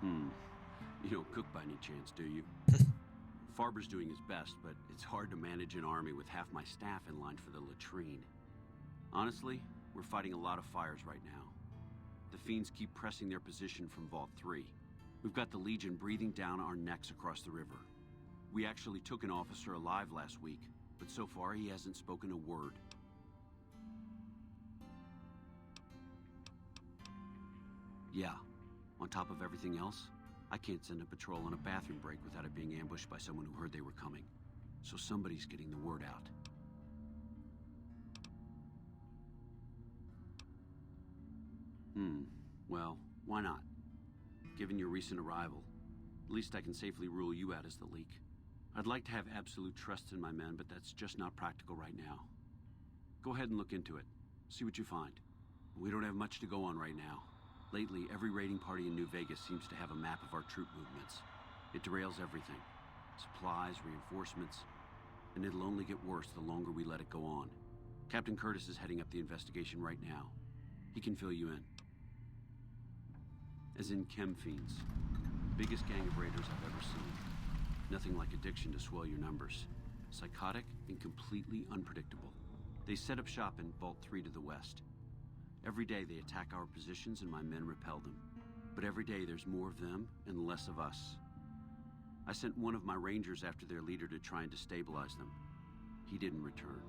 You don't cook by any chance, do you? Farber's doing his best, but it's hard to manage an army with half my staff in line for the latrine. Honestly, we're fighting a lot of fires right now. The Fiends keep pressing their position from Vault 3. We've got the Legion breathing down our necks across the river. We actually took an officer alive last week, but so far he hasn't spoken a word. Yeah, on top of everything else, I can't send a patrol on a bathroom break without it being ambushed by someone who heard they were coming. So somebody's getting the word out. Well, why not? Given your recent arrival, at least I can safely rule you out as the leak. I'd like to have absolute trust in my men, but that's just not practical right now. Go ahead and look into it. See what you find. We don't have much to go on right now. Lately, every raiding party in New Vegas seems to have a map of our troop movements. It derails everything. Supplies, reinforcements, and it'll only get worse the longer we let it go on. Captain Curtis is heading up the investigation right now. He can fill you in. As in chem fiends. Biggest gang of raiders I've ever seen. Nothing like addiction to swell your numbers. Psychotic and completely unpredictable. They set up shop in Vault 3 to the west. Every day they attack our positions and my men repel them. But every day there's more of them and less of us. I sent one of my rangers after their leader to try and destabilize them. He didn't return.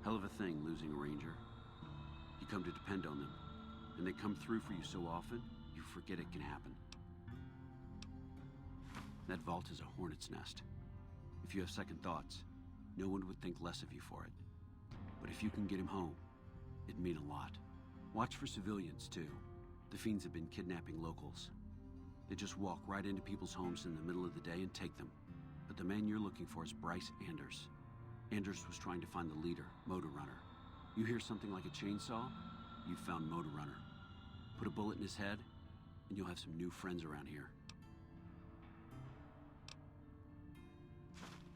Hell of a thing losing a ranger. You come to depend on them, and they come through for you so often, you forget it can happen. That vault is a hornet's nest. If you have second thoughts, no one would think less of you for it. But if you can get him home, it'd mean a lot. Watch for civilians, too. The Fiends have been kidnapping locals. They just walk right into people's homes in the middle of the day and take them. But the man you're looking for is Bryce Anders. Anders was trying to find the leader, Motor Runner. You hear something like a chainsaw? You've found Motor Runner. Put a bullet in his head, and you'll have some new friends around here.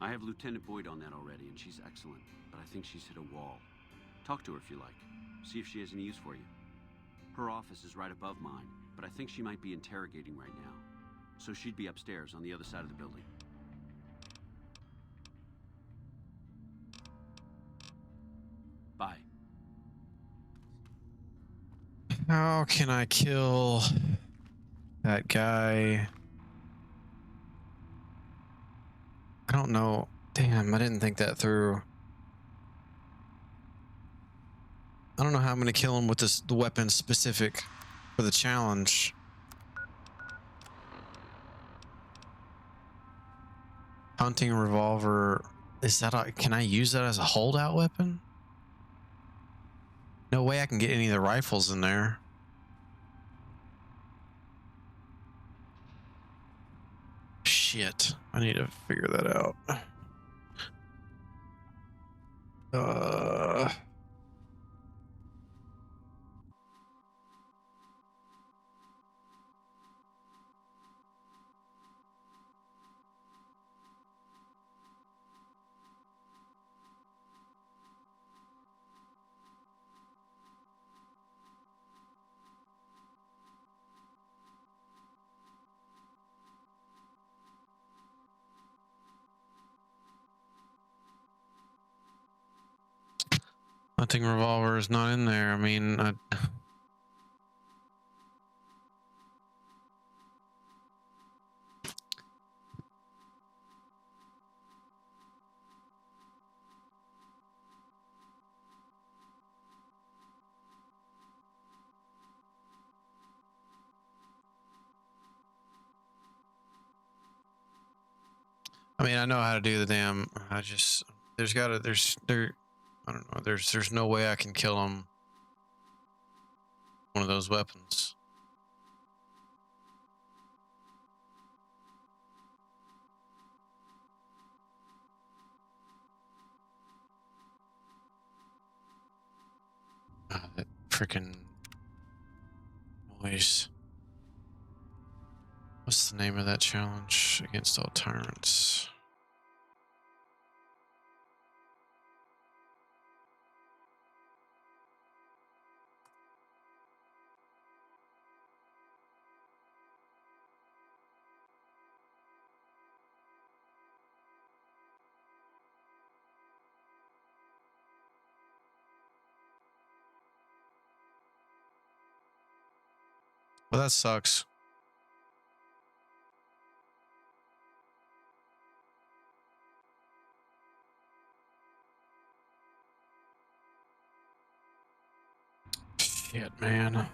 I have Lieutenant Boyd on that already, and she's excellent, but I think she's hit a wall. Talk to her if you like. See if she has any use for you. Her office is right above mine, but I think she might be interrogating right now. So she'd be upstairs on the other side of the building. Bye. How can I kill that guy? I don't know. Damn, I didn't think that through. I don't know how I'm going to kill him with the weapon specific for the challenge. Hunting revolver. Is that can I use that as a holdout weapon? No way I can get any of the rifles in there. Shit. I need to figure that out. Hunting revolver is not in there. I mean, I mean, I know how to do the damn. I just I don't know. There's no way I can kill him. One of those weapons. That freaking noise. What's the name of that challenge? Against all tyrants. Well, that sucks. Shit, man.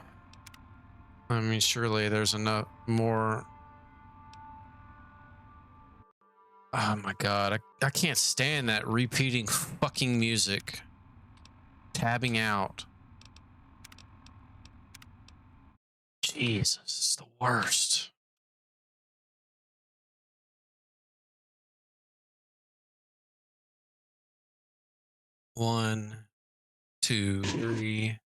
I mean, surely there's enough more. Oh my god, I can't stand that repeating fucking music. Tabbing out. Jesus, it's the worst. One, two, three.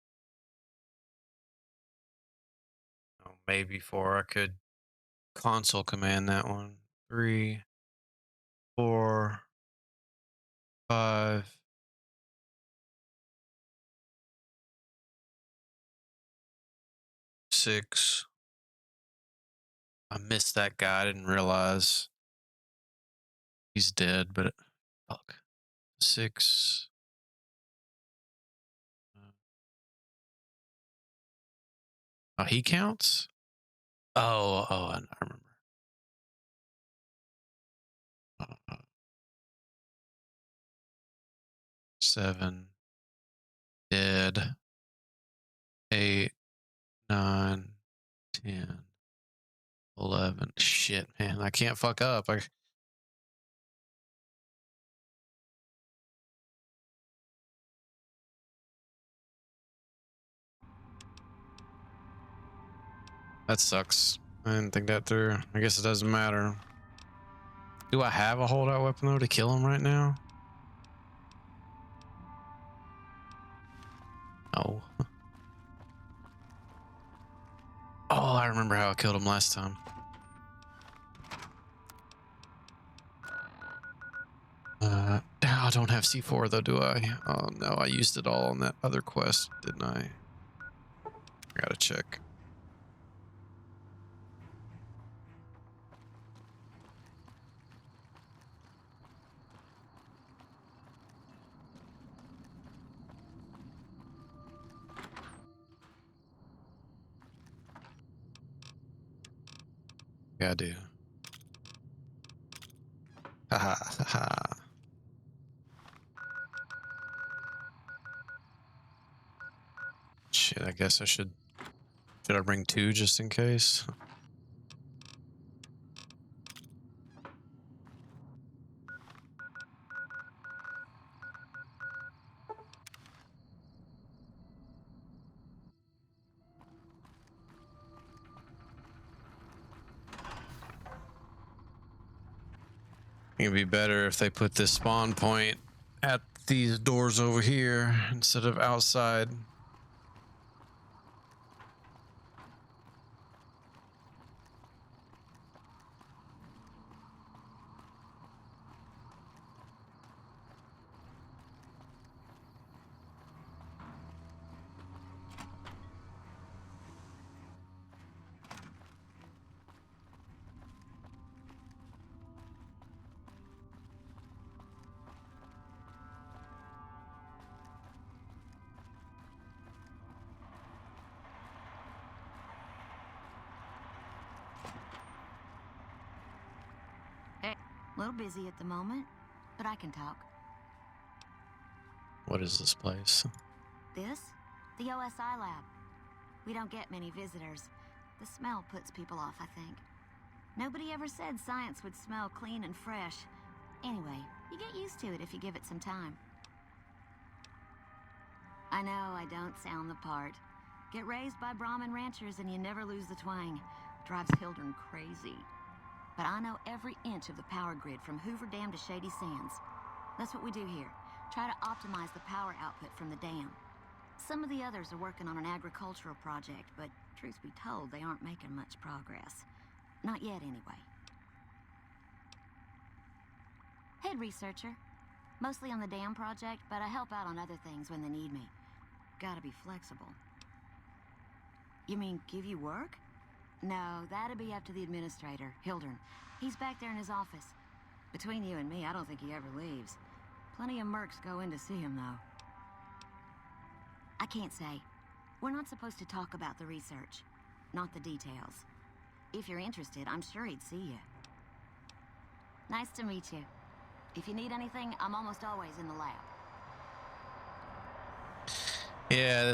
Oh, maybe four. I could console command that one. 3, 4, 5, 6. I missed that guy. I didn't realize he's dead, but fuck. 6. Oh, he counts? Oh, I remember. 7. Dead. 8, 9, 10, 11. Shit, man. I can't fuck up. That sucks. I didn't think that through. I guess it doesn't matter. Do I have a holdout weapon though to kill him right now? No. Oh, I remember how I killed him last time. I don't have C4 though, do I? Oh no, I used it all on that other quest, didn't I? I gotta check. Yeah, I do. Haha, haha. Shit, I guess I should I bring 2 just in case? It'd be better if they put this spawn point at these doors over here instead of outside. Hey, a little busy at the moment, but I can talk. What is this place? This? The OSI lab. We don't get many visitors. The smell puts people off, I think. Nobody ever said science would smell clean and fresh, Anyway, you get used to it if you give it some time. I know I don't sound the part. Get raised by Brahmin ranchers and you never lose the twang. Drives Hildern crazy. But I know every inch of the power grid from Hoover Dam to Shady Sands. That's what we do here. Try to optimize the power output from the dam. Some of the others are working on an agricultural project, but truth be told, they aren't making much progress. Not yet, anyway. Head researcher. Mostly on the dam project, but I help out on other things when they need me. Gotta be flexible. You mean give you work? No, that'd be up to the administrator, Hildern. He's back there in his office. Between you and me, I don't think he ever leaves. Plenty of mercs go in to see him, though. I can't say. We're not supposed to talk about the research. Not the details. If you're interested, I'm sure he'd see you. Nice to meet you. If you need anything, I'm almost always in the lab. Yeah,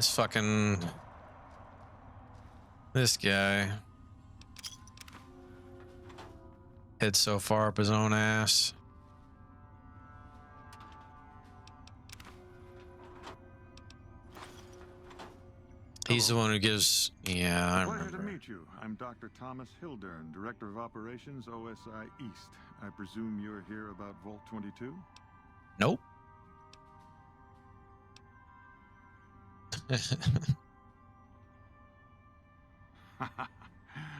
this guy. Head so far up his own ass. He's the one who gives... Yeah, I Pleasure to remember. meet you. I'm Dr. Thomas Hildern, Director of Operations, OSI East. I presume you're here about Vault 22? Nope.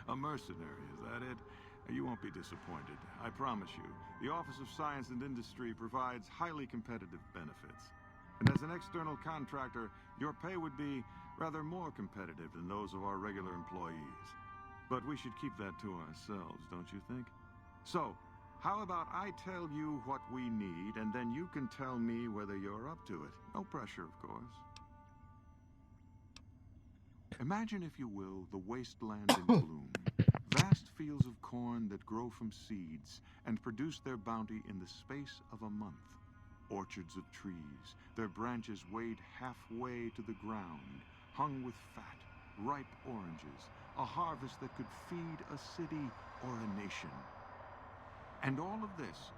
A mercenary, is that it? You won't be disappointed. I promise you. The Office of Science and Industry provides highly competitive benefits. And as an external contractor, your pay would be rather more competitive than those of our regular employees. But we should keep that to ourselves, don't you think? So, how about I tell you what we need, and then you can tell me whether you're up to it. No pressure, of course. Imagine, if you will, the wasteland in bloom. Vast fields of corn that grow from seeds and produce their bounty in the space of a month. Orchards of trees, their branches weighed halfway to the ground, hung with fat, ripe oranges, a harvest that could feed a city or a nation. And all this,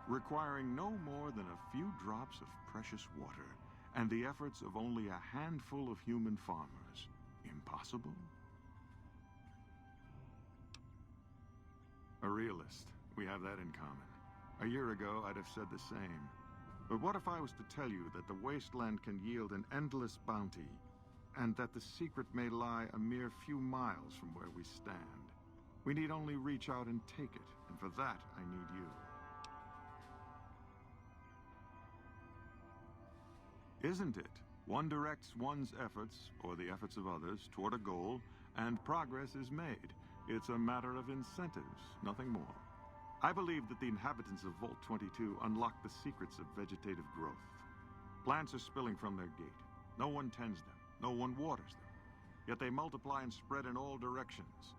requiring no more than a few drops of precious water, and the efforts of only a handful of human farmers. Impossible? A realist. We have that in common. A year ago, I'd have said the same. But what if I was to tell you that the wasteland can yield an endless bounty, and that the secret may lie a mere few miles from where we stand? We need only reach out and take it, and for that, I need you. Isn't it? One directs one's efforts, or the efforts of others, toward a goal, and progress is made. It's a matter of incentives, nothing more. I believe that the inhabitants of Vault 22 unlock the secrets of vegetative growth. Plants are spilling from their gate. No one tends them. No one waters them. Yet they multiply and spread in all directions.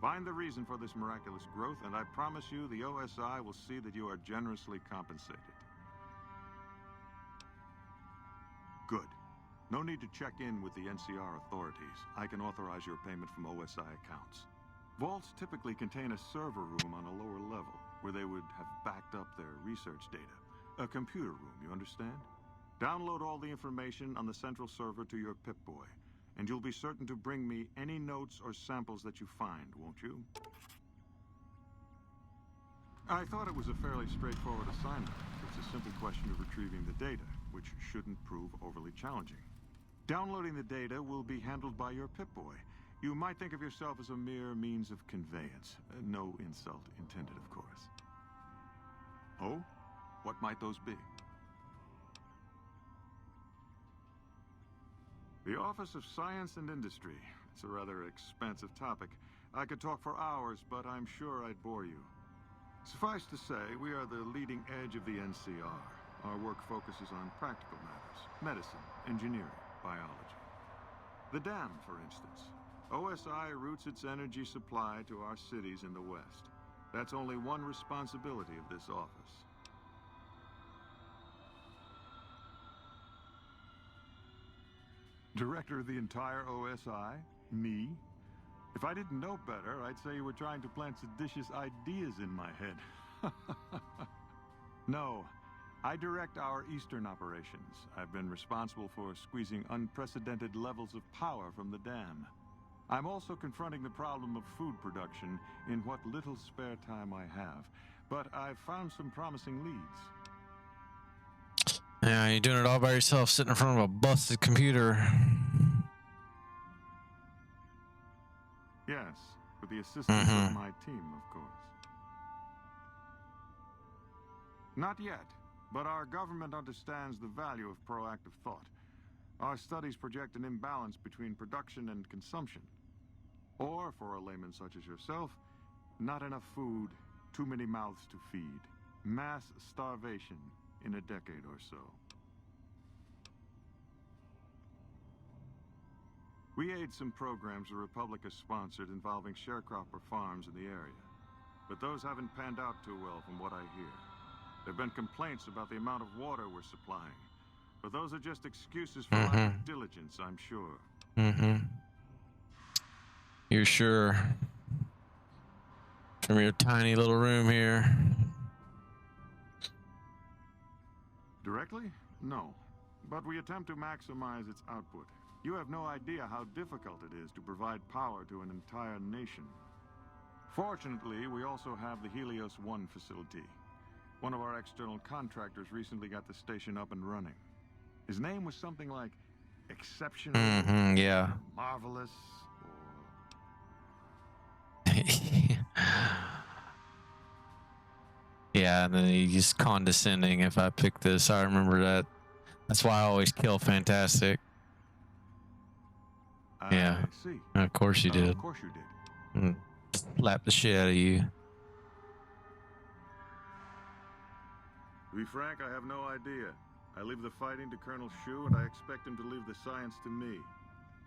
Find the reason for this miraculous growth, and I promise you the OSI will see that you are generously compensated. Good. No need to check in with the NCR authorities. I can authorize your payment from OSI accounts. Vaults typically contain a server room on a lower level, where they would have backed up their research data. A computer room, you understand? Download all the information on the central server to your Pip-Boy, and you'll be certain to bring me any notes or samples that you find, won't you? I thought it was a fairly straightforward assignment. It's a simple question of retrieving the data, which shouldn't prove overly challenging. Downloading the data will be handled by your Pip-Boy. You might think of yourself as a mere means of conveyance. No insult intended, of course. Oh? What might those be? The Office of Science and Industry. It's a rather expansive topic. I could talk for hours, but I'm sure I'd bore you. Suffice to say, we are the leading edge of the NCR. Our work focuses on practical matters: medicine, engineering, biology. The dam, for instance. OSI routes its energy supply to our cities in the West. That's only one responsibility of this office. Director of the entire OSI? Me? If I didn't know better, I'd say you were trying to plant seditious ideas in my head. No, I direct our eastern operations. I've been responsible for squeezing unprecedented levels of power from the dam. I'm also confronting the problem of food production in what little spare time I have. But I've found some promising leads. Yeah, you're doing it all by yourself, sitting in front of a busted computer. Yes, with the assistance of my team, of course. Not yet, but our government understands the value of proactive thought. Our studies project an imbalance between production and consumption. Or, for a layman such as yourself, not enough food, too many mouths to feed. Mass starvation in a decade or so. We aid some programs the Republic has sponsored involving sharecropper farms in the area. But those haven't panned out too well from what I hear. There have been complaints about the amount of water we're supplying. But those are just excuses for lack of diligence, I'm sure. You're sure? From your tiny little room here. Directly? No. But we attempt to maximize its output. You have no idea how difficult it is to provide power to an entire nation. Fortunately, we also have the Helios 1 facility. One of our external contractors recently got the station up and running. His name was something like exceptional, yeah. marvelous, Yeah, and then he's condescending if I pick this. I remember that. That's why I always kill Fantastic. Yeah. I see. Of course you did. Of course you did. Slap the shit out of you. To be frank, I have no idea. I leave the fighting to Colonel Shu, and I expect him to leave the science to me.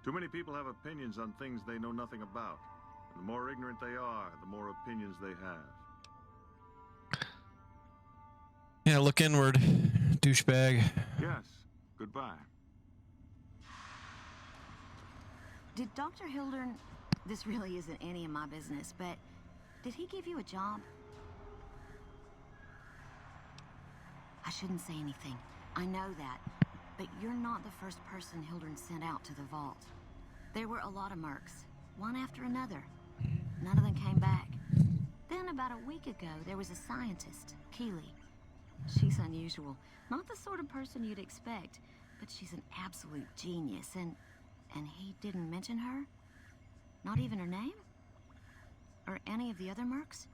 Too many people have opinions on things they know nothing about. And the more ignorant they are, the more opinions they have. Yeah, look inward, douchebag. Yes. Goodbye. Did Dr. Hildern... This really isn't any of my business, but did he give you a job? I shouldn't say anything. I know that. But you're not the first person Hildern sent out to the vault. There were a lot of mercs, one after another. None of them came back. Then about a week ago, there was a scientist, Keeley. She's unusual. Not the sort of person you'd expect, but she's an absolute genius, and he didn't mention her? Not even her name? Or any of the other mercs?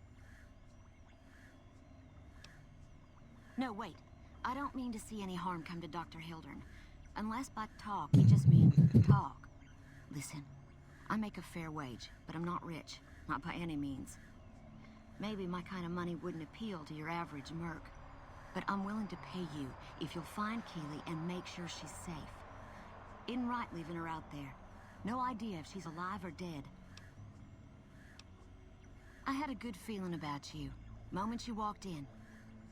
No, wait. I don't mean to see any harm come to Dr. Hildern. Unless by talk, you just mean talk. Listen, I make a fair wage, but I'm not rich. Not by any means. Maybe my kind of money wouldn't appeal to your average merc. But I'm willing to pay you if you'll find Keeley and make sure she's safe. Isn't right leaving her out there. No idea if she's alive or dead. I had a good feeling about you. Moment you walked in.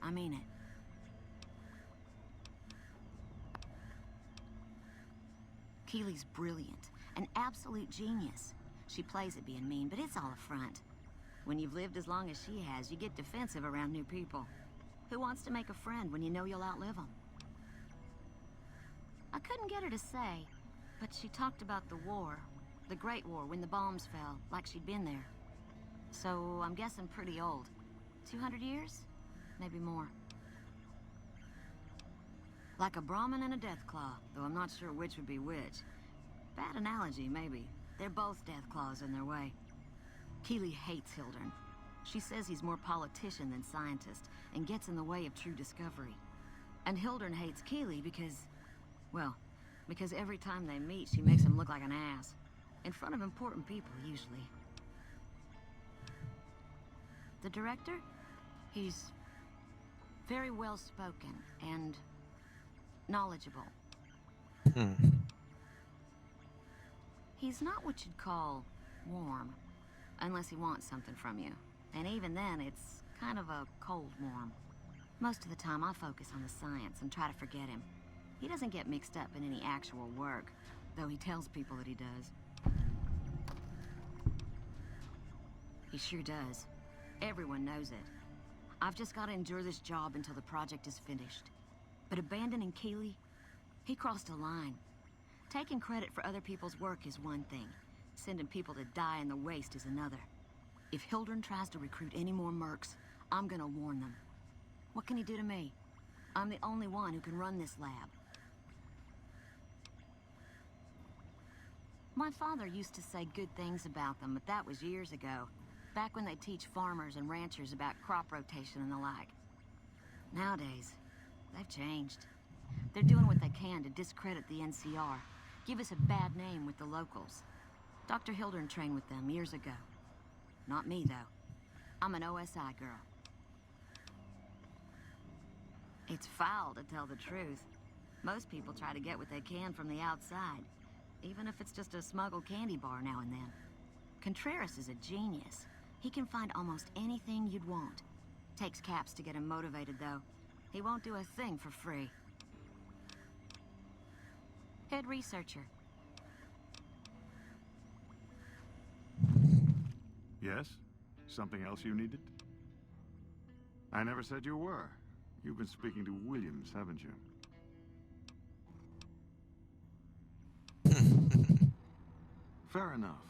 I mean it. Keeley's brilliant. An absolute genius. She plays at being mean, but it's all a front. When you've lived as long as she has, you get defensive around new people. Who wants to make a friend when you know you'll outlive them? I couldn't get her to say, but she talked about the war. The Great War, when the bombs fell, like she'd been there. So, I'm guessing pretty old. 200 years? Maybe more. Like a Brahmin and a Deathclaw, though I'm not sure which would be which. Bad analogy, maybe. They're both Deathclaws in their way. Keeley hates Hildern. She says he's more politician than scientist, and gets in the way of true discovery. And Hildern hates Keeley because... well, because every time they meet, she makes him look like an ass. In front of important people, usually. The director? He's very well-spoken and knowledgeable. He's not what you'd call warm, unless he wants something from you. And even then, it's kind of a cold warm. Most of the time, I focus on the science and try to forget him. He doesn't get mixed up in any actual work, though he tells people that he does. He sure does. Everyone knows it. I've just got to endure this job until the project is finished. But abandoning Keeley, he crossed a line. Taking credit for other people's work is one thing. Sending people to die in the waste is another. If Hildren tries to recruit any more mercs, I'm gonna warn them. What can he do to me? I'm the only one who can run this lab. My father used to say good things about them, but that was years ago. Back when they teach farmers and ranchers about crop rotation and the like. Nowadays, they've changed. They're doing what they can to discredit the NCR, give us a bad name with the locals. Dr. Hildren trained with them years ago. Not me, though. I'm an OSI girl. It's foul to tell the truth. Most people try to get what they can from the outside, even if it's just a smuggled candy bar now and then. Contreras is a genius. He can find almost anything you'd want. Takes caps to get him motivated, though. He won't do a thing for free. Head researcher. Yes? Something else you needed? I never said you were. You've been speaking to Williams, haven't you? Fair enough.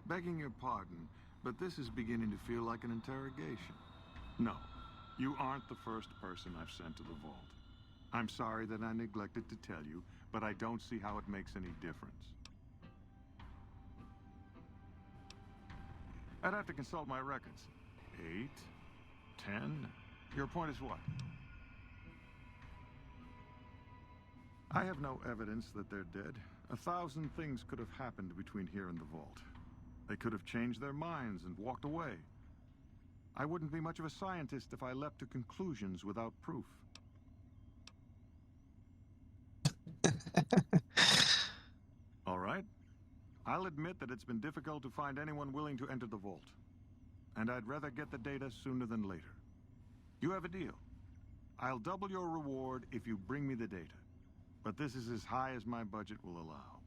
Begging your pardon, but this is beginning to feel like an interrogation. No, you aren't the first person I've sent to the vault. I'm sorry that I neglected to tell you, but I don't see how it makes any difference. I'd have to consult my records. 8, 10. Your point is what? I have no evidence that they're dead. 1,000 things could have happened between here and the vault. They could have changed their minds and walked away. I wouldn't be much of a scientist if I leapt to conclusions without proof. All right. I'll admit that it's been difficult to find anyone willing to enter the vault. And I'd rather get the data sooner than later. You have a deal. I'll double your reward if you bring me the data. But this is as high as my budget will allow.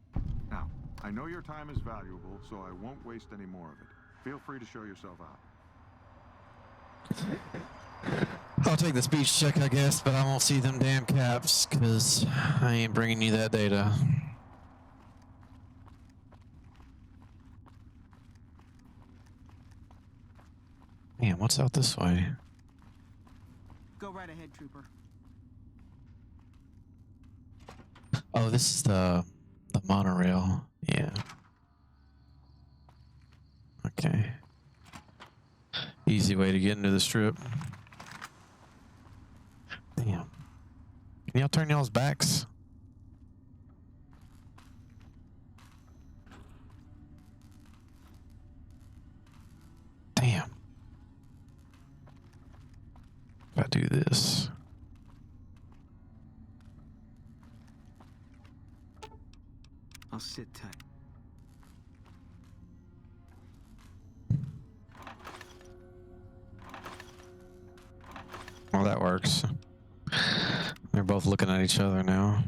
Now, I know your time is valuable, so I won't waste any more of it. Feel free to show yourself out. I'll take the speech check, I guess, but I won't see them damn caps, because I ain't bringing you that data. Man, what's out this way? Go right ahead, Trooper. Oh, this is the monorail. Yeah. Okay. Easy way to get into the strip. Damn. Can y'all turn y'all's backs? Damn. If I do this. I'll sit tight. Well, that works. They're both looking at each other now.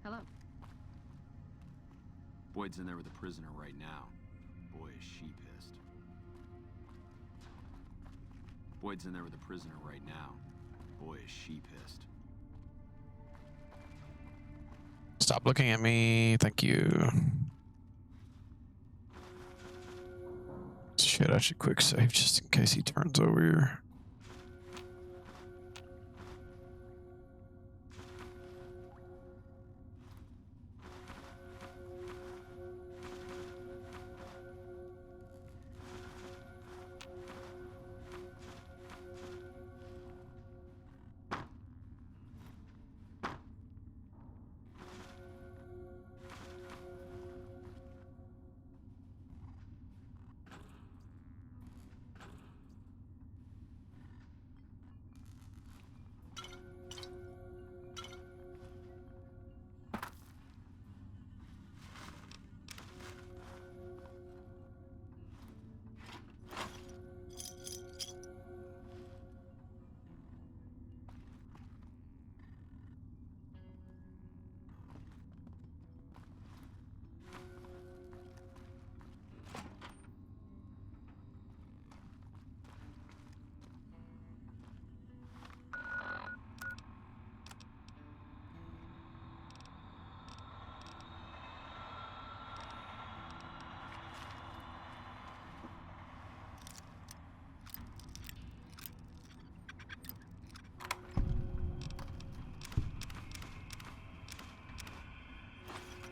Hello. Boyd's in there with a prisoner right now. Boy, is she pissed. Boyd's in there with a prisoner right now. Boy, is she pissed. Stop looking at me. Thank you. Shit, I should quick save just in case he turns over here.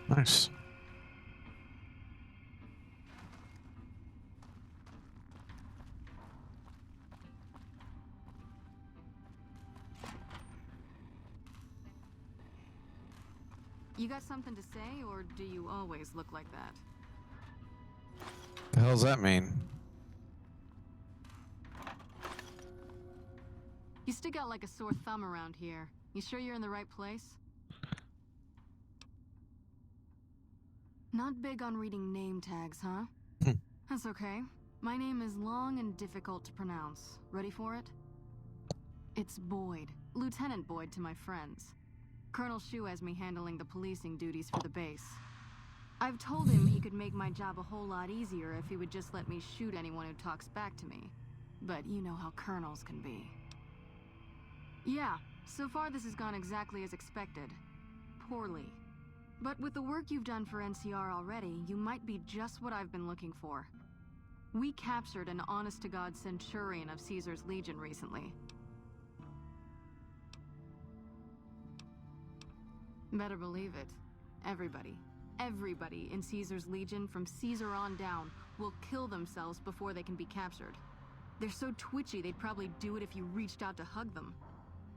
Nice. You got something to say, or do you always look like that? The hell does that mean? You stick out like a sore thumb around here. You sure you're in the right place? Not big on reading name tags, huh? That's okay. My name is long and difficult to pronounce. Ready for it? It's Boyd. Lieutenant Boyd to my friends. Colonel Shu has me handling the policing duties for the base. I've told him he could make my job a whole lot easier if he would just let me shoot anyone who talks back to me. But you know how colonels can be. Yeah, so far this has gone exactly as expected. Poorly. But with the work you've done for NCR already, you might be just what I've been looking for. We captured an honest-to-God centurion of Caesar's Legion recently. Better believe it. Everybody in Caesar's Legion from Caesar on down will kill themselves before they can be captured. They're so twitchy they'd probably do it if you reached out to hug them.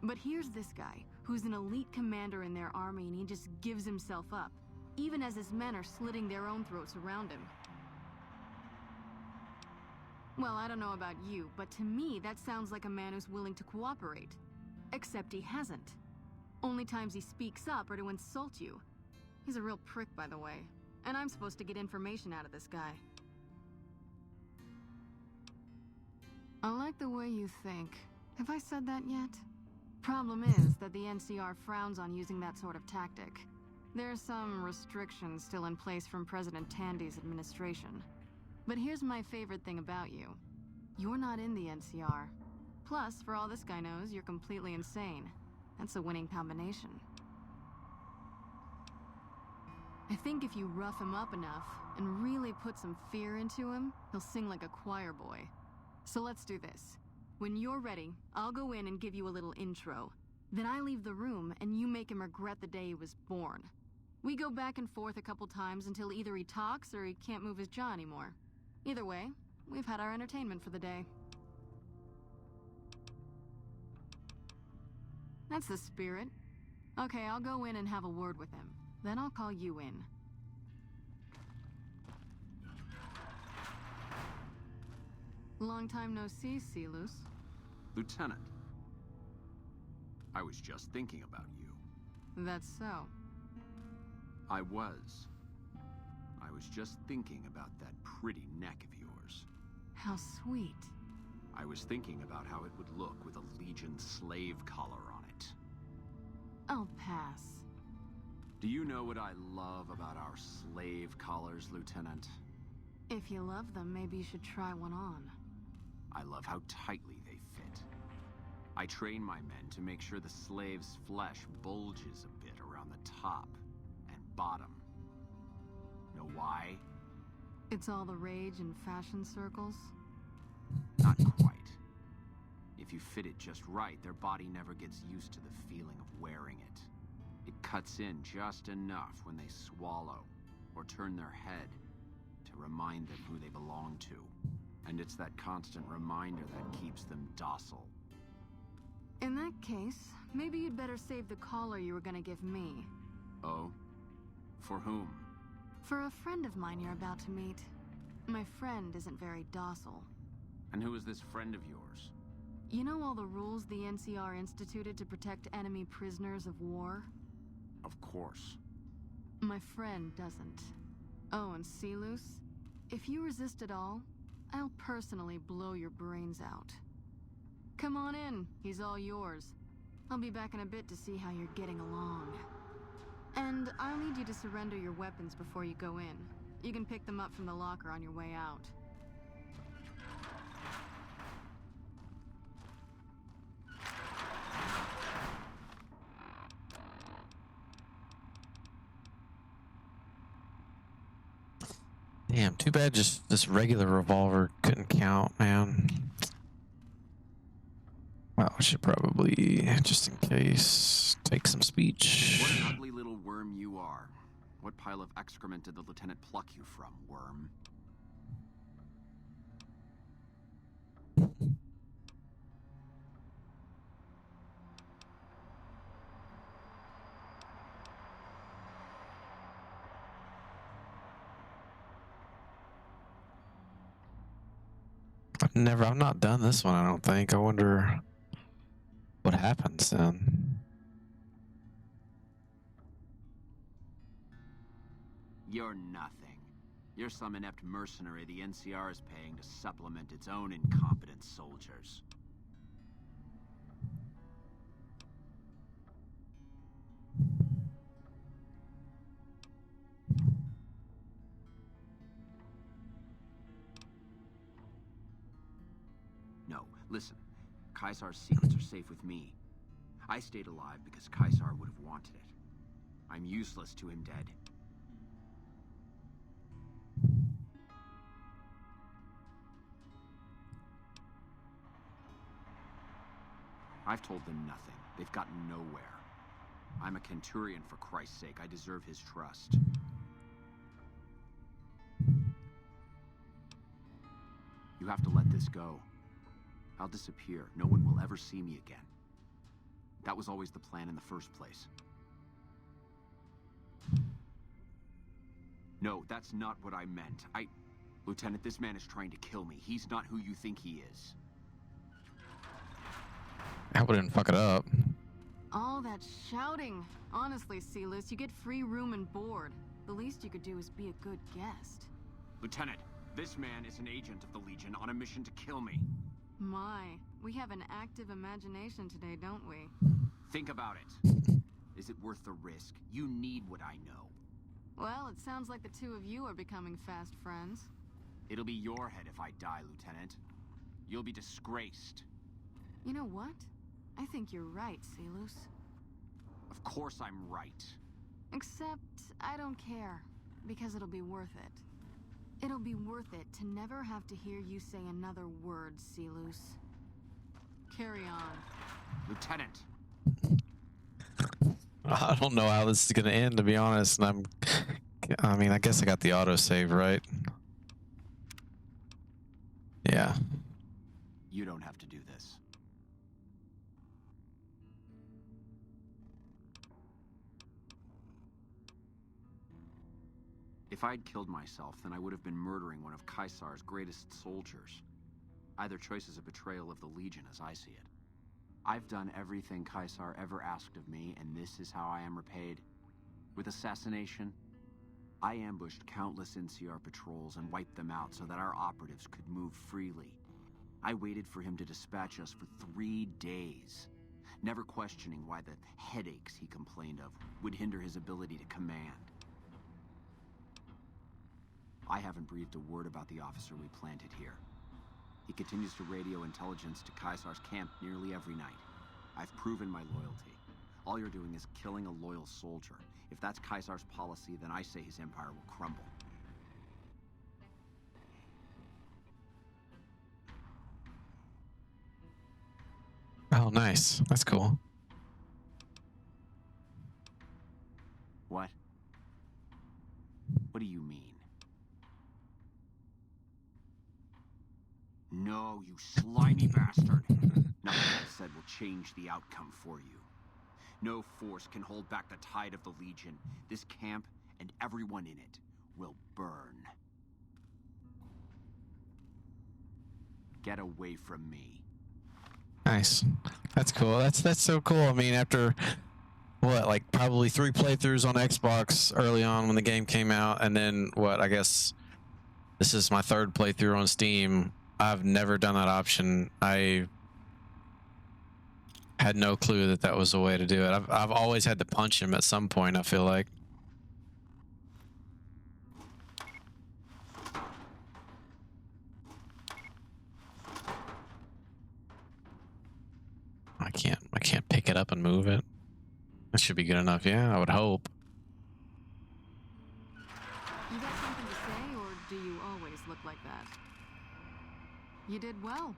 But here's this guy, who's an elite commander in their army, and he just gives himself up, even as his men are slitting their own throats around him. Well, I don't know about you, but to me that sounds like a man who's willing to cooperate. Except he hasn't. Only times he speaks up are to insult you. He's a real prick, by the way, and I'm supposed to get information out of this guy. I like the way you think. Have I said that yet? Problem is that the NCR frowns on using that sort of tactic. There are some restrictions still in place from President Tandy's administration. But here's my favorite thing about you. You're not in the NCR. Plus, for all this guy knows, you're completely insane. That's a winning combination. I think if you rough him up enough and really put some fear into him, he'll sing like a choir boy. So let's do this. When you're ready, I'll go in and give you a little intro. Then I leave the room and you make him regret the day he was born. We go back and forth a couple times until either he talks or he can't move his jaw anymore. Either way, we've had our entertainment for the day. That's the spirit. Okay, I'll go in and have a word with him. Then I'll call you in. Long time no see, Silus. Lieutenant. I was just thinking about you. That's so. I was just thinking about that pretty neck of yours. How sweet. I was thinking about how it would look with a Legion slave collar on it. I'll pass. Do you know what I love about our slave collars, Lieutenant? If you love them, maybe you should try one on. I love how tightly they fit. I train my men to make sure the slave's flesh bulges a bit around the top and bottom. Know why? It's all the rage in fashion circles? Not quite. If you fit it just right, their body never gets used to the feeling of wearing it. It cuts in just enough when they swallow or turn their head to remind them who they belong to. And it's that constant reminder that keeps them docile. In that case, maybe you'd better save the collar you were gonna give me. Oh? For whom? For a friend of mine you're about to meet. My friend isn't very docile. And who is this friend of yours? You know all the rules the NCR instituted to protect enemy prisoners of war? Of course. My friend doesn't. Oh, and Silus? If you resist at all, I'll personally blow your brains out. Come on in, he's all yours. I'll be back in a bit to see how you're getting along. And I'll need you to surrender your weapons before you go in. You can pick them up from the locker on your way out. Damn, too bad just this regular revolver couldn't count, man. Well, I should probably, just in case, take some speech. What an ugly little worm you are. What pile of excrement did the lieutenant pluck you from, worm? I've not done this one, I don't think. I wonder what happens then. You're nothing. You're some inept mercenary the NCR is paying to supplement its own incompetent soldiers. No, listen. Caesar's secrets are safe with me. I stayed alive because Caesar would have wanted it. I'm useless to him dead. I've told them nothing. They've gotten nowhere. I'm a Centurion, for Christ's sake. I deserve his trust. You have to let this go. I'll disappear. No one will ever see me again. That was always the plan in the first place. No, that's not what I meant. Lieutenant, this man is trying to kill me. He's not who you think he is. I wouldn't fuck it up. All that shouting. Honestly, Silus, you get free room and board. The least you could do is be a good guest. Lieutenant, this man is an agent of the Legion on a mission to kill me. My, we have an active imagination today, don't we? Think about it. Is it worth the risk? You need what I know. Well, it sounds like the two of you are becoming fast friends. It'll be your head if I die, Lieutenant. You'll be disgraced. You know what? I think you're right, Silus. Of course I'm right. Except, I don't care. Because it'll be worth it. It'll be worth it to never have to hear you say another word, Silus. Carry on. Lieutenant! I don't know how this is gonna end, to be honest, and I mean, I guess I got the autosave, right? Yeah. You don't have to do this. If I'd killed myself, then I would have been murdering one of Caesar's greatest soldiers. Either choice is a betrayal of the Legion as I see it. I've done everything Caesar ever asked of me, and this is how I am repaid. With assassination, I ambushed countless NCR patrols and wiped them out so that our operatives could move freely. I waited for him to dispatch us for 3 days, never questioning why the headaches he complained of would hinder his ability to command. I haven't breathed a word about the officer we planted here. He continues to radio intelligence to Caesar's camp nearly every night. I've proven my loyalty. All you're doing is killing a loyal soldier. If that's Caesar's policy, then I say his empire will crumble. Oh, nice. That's cool. What? What do you mean? No, you slimy bastard. Nothing I said will change the outcome for you. No force can hold back the tide of the Legion. This camp and everyone in it will burn. Get away from me. Nice. That's cool. That's so cool. I mean, after what, like probably 3 playthroughs on Xbox early on when the game came out, and then what, I guess this is my 3rd playthrough on Steam. I've never done that option. I had no clue that that was the way to do it. I've always had to punch him at some point, I feel like. I can't pick it up and move it. That should be good enough. Yeah, I would hope. You got something to say, or do you always look like that? You did well.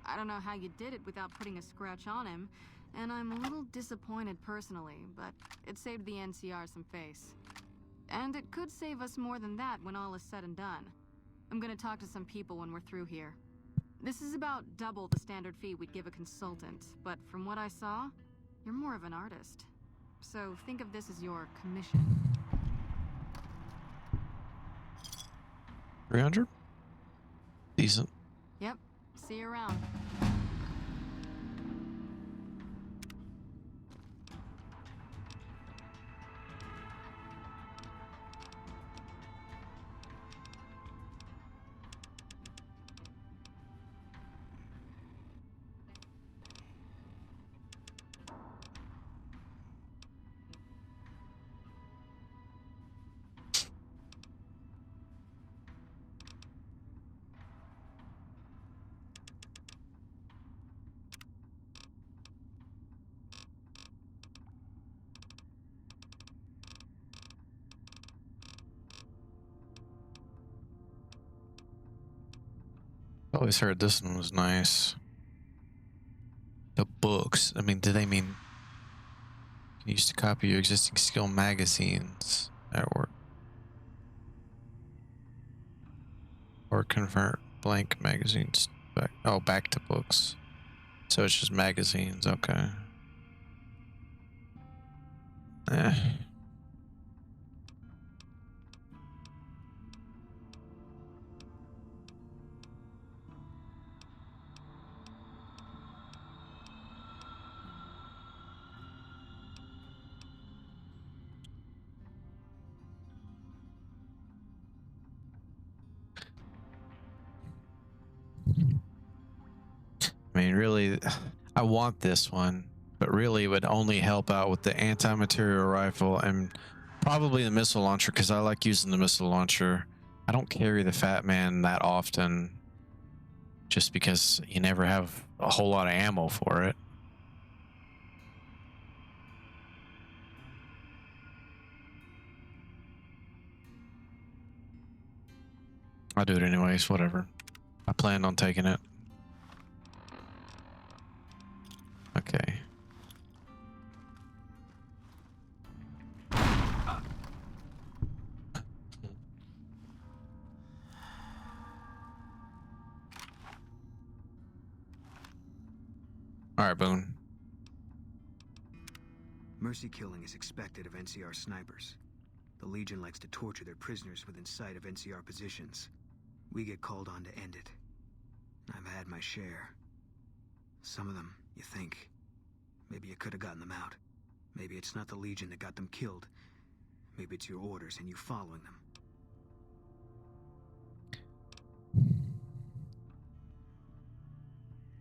I don't know how you did it without putting a scratch on him, and I'm a little disappointed personally, but it saved the NCR some face. And it could save us more than that when all is said and done. I'm gonna talk to some people when we're through here. This is about double the standard fee we'd give a consultant, but from what I saw, you're more of an artist. So think of this as your commission. 300? Decent. Yep. See you around. Always heard this one was nice. The books. I mean, do they mean you used to copy your existing skill magazines at work? Or convert blank magazines back. Oh, back to books. So it's just magazines. Okay. Eh. I mean, really, I want this one, but really it would only help out with the anti-material rifle and probably the missile launcher, because I like using the missile launcher. I don't carry the Fat Man that often, just because you never have a whole lot of ammo for it. I'll do it anyways, whatever. I planned on taking it. Okay. All right, Boone. Mercy killing is expected of NCR snipers. The Legion likes to torture their prisoners within sight of NCR positions. We get called on to end it. I've had my share. Some of them, you think, maybe you could have gotten them out. Maybe it's not the Legion that got them killed. Maybe it's your orders and you following them.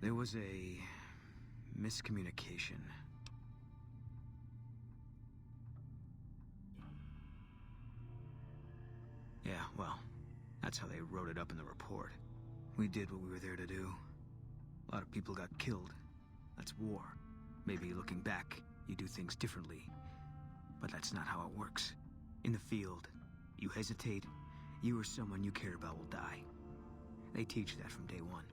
There was a miscommunication. Yeah, well, that's how they wrote it up in the report. We did what we were there to do. A lot of people got killed. That's war. Maybe looking back, you do things differently. But that's not how it works. In the field, you hesitate, you or someone you care about will die. They teach that from day one.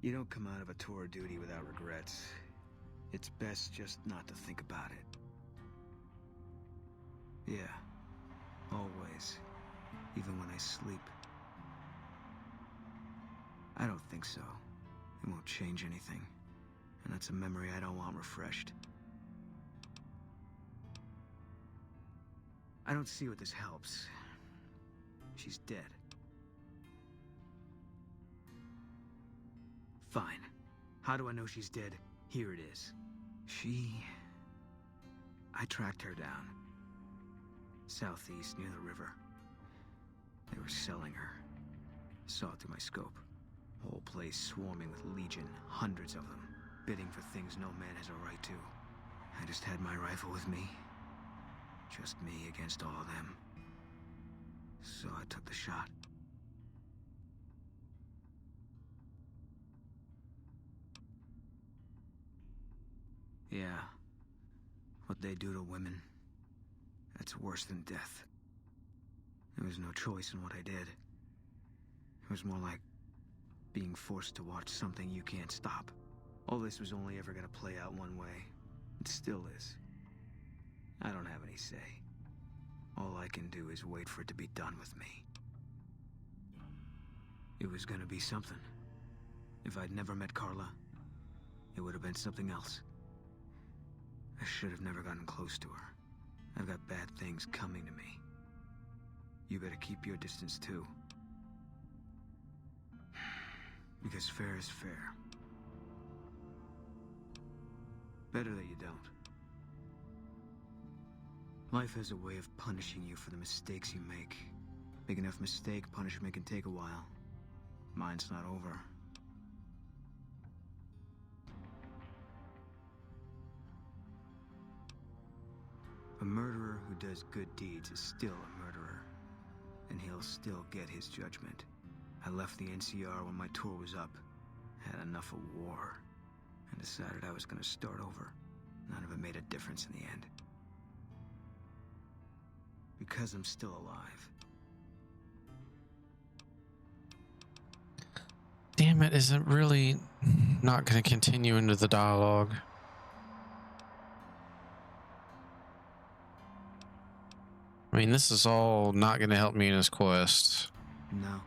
You don't come out of a tour of duty without regrets. It's best just not to think about it. Yeah, always. Even when I sleep. I don't think so. It won't change anything. And that's a memory I don't want refreshed. I don't see what this helps. She's dead. Fine. How do I know she's dead? Here it is. I tracked her down. Southeast, near the river. They were selling her. Saw it through my scope. Whole place swarming with Legion, hundreds of them, bidding for things no man has a right to. I just had my rifle with me. Just me against all of them. So I took the shot. Yeah. What they do to women, that's worse than death. There was no choice in what I did. It was more like being forced to watch something you can't stop. All this was only ever gonna play out one way. It still is. I don't have any say. All I can do is wait for it to be done with me. It was gonna be something. If I'd never met Carla, it would have been something else. I should have never gotten close to her. I've got bad things coming to me. You better keep your distance too. Because fair is fair. Better that you don't. Life has a way of punishing you for the mistakes you make. Big enough mistake, punishment can take a while. Mine's not over. A murderer who does good deeds is still a murderer. And he'll still get his judgment. I left the NCR when my tour was up. Had enough of war. And decided I was gonna start over. None of it made a difference in the end. Because I'm still alive. Damn it, is it really not going to continue into the dialogue? I mean, this is all not going to help me in his quest. No,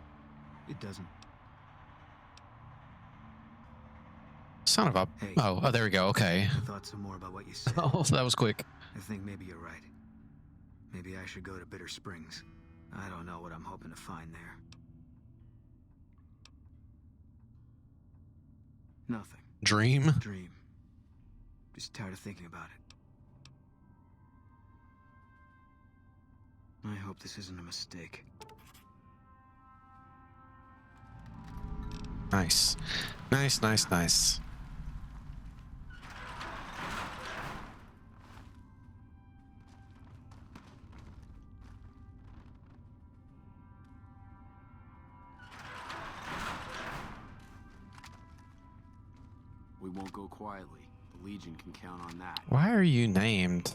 it doesn't. Son of a... Hey. Oh, there we go. Okay. I thought some more about what you said. Oh, that was quick. I think maybe you're right. Maybe I should go to Bitter Springs. I don't know what I'm hoping to find there. Nothing. Dream? Dream. Just tired of thinking about it. I hope this isn't a mistake. Nice. Nice, nice, nice. We won't go quietly. The Legion can count on that. Why are you named?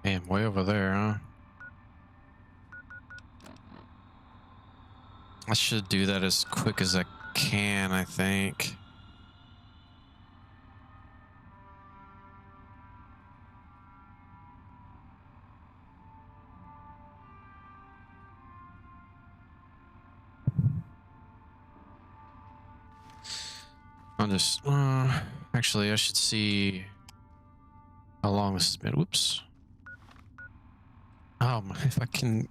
Damn, way over there, huh? I should do that as quick as I can, I think. I'll just, actually, I should see how long this has been. Whoops. If I can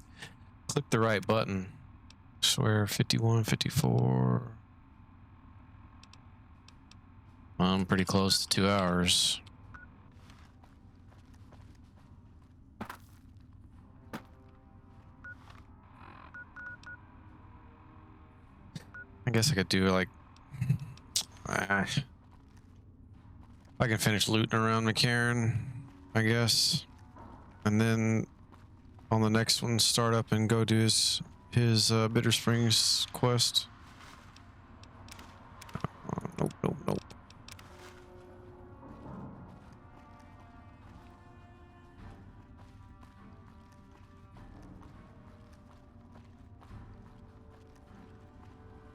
click the right button. I swear, 51, 54. I'm pretty close to 2 hours. I guess I could do like I can finish looting around McCarran, I guess, and then on the next one start up and go do his Bitter Springs quest. Nope.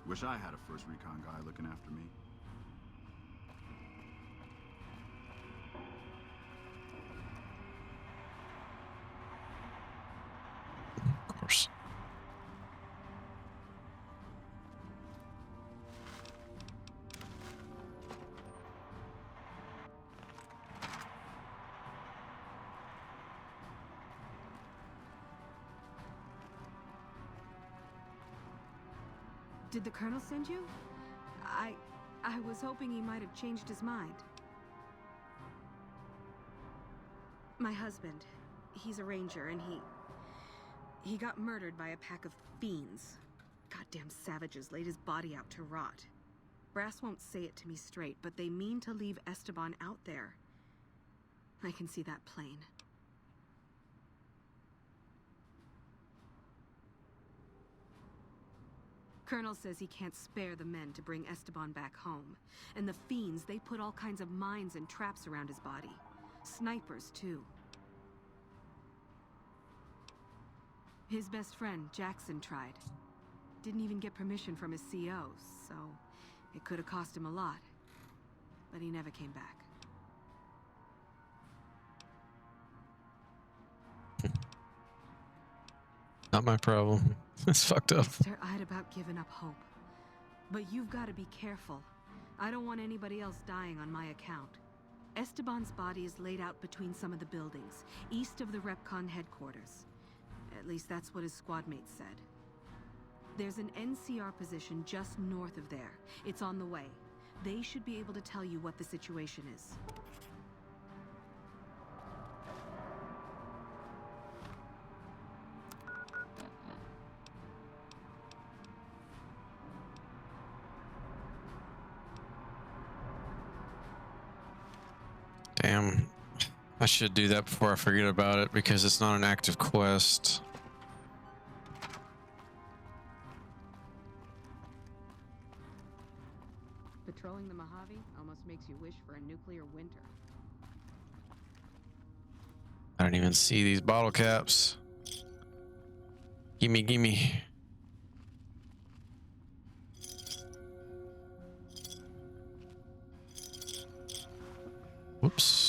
Wish I had a first recon guy looking after me. Of course. Did the Colonel send you? I was hoping he might have changed his mind. My husband, he's a ranger, and he got murdered by a pack of fiends. Goddamn savages laid his body out to rot. Brass won't say it to me straight, but they mean to leave Esteban out there. I can see that plain. Colonel says he can't spare the men to bring Esteban back home. And the fiends, they put all kinds of mines and traps around his body. Snipers, too. His best friend, Jackson, tried. Didn't even get permission from his CO, so it could have cost him a lot. But he never came back. Not my problem. It's fucked up. Sir, I'd about given up hope. But you've got to be careful. I don't want anybody else dying on my account. Esteban's body is laid out between some of the buildings, east of the Repcon headquarters. At least that's what his squad mates said. There's an NCR position just north of there. It's on the way. They should be able to tell you what the situation is. Damn. I should do that before I forget about it because it's not an active quest. Patrolling the Mojave almost makes you wish for a nuclear winter. I don't even see these bottle caps. Gimme. Whoops.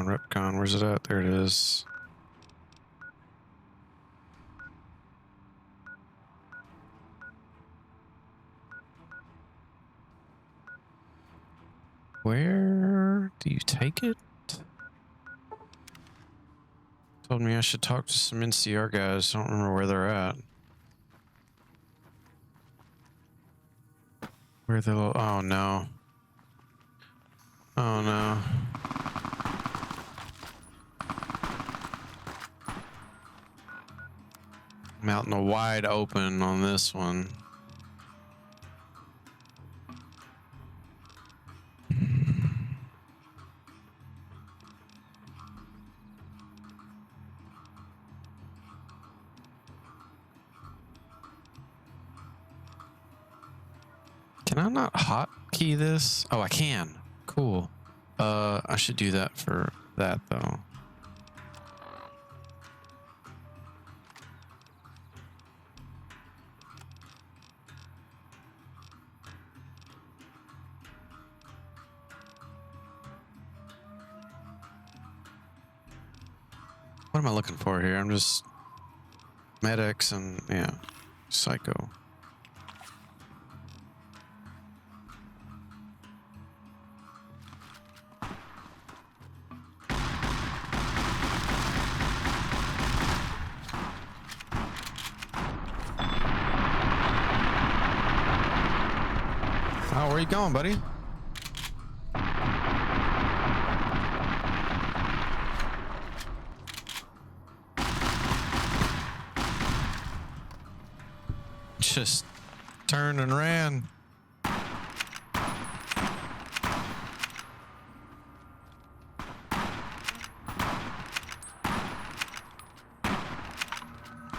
Repcon, where's it at? There it is. Where do you take it? Told me I should talk to some NCR guys. I don't remember where they're at. Where the little... Oh no. Oh no. I'm out in the wide open on this one. Can I not hotkey this? Oh, I can. Cool. I should do that for that though. What am I looking for here? I'm just medics and yeah, psycho. Oh, where you going, buddy? Just turned and ran.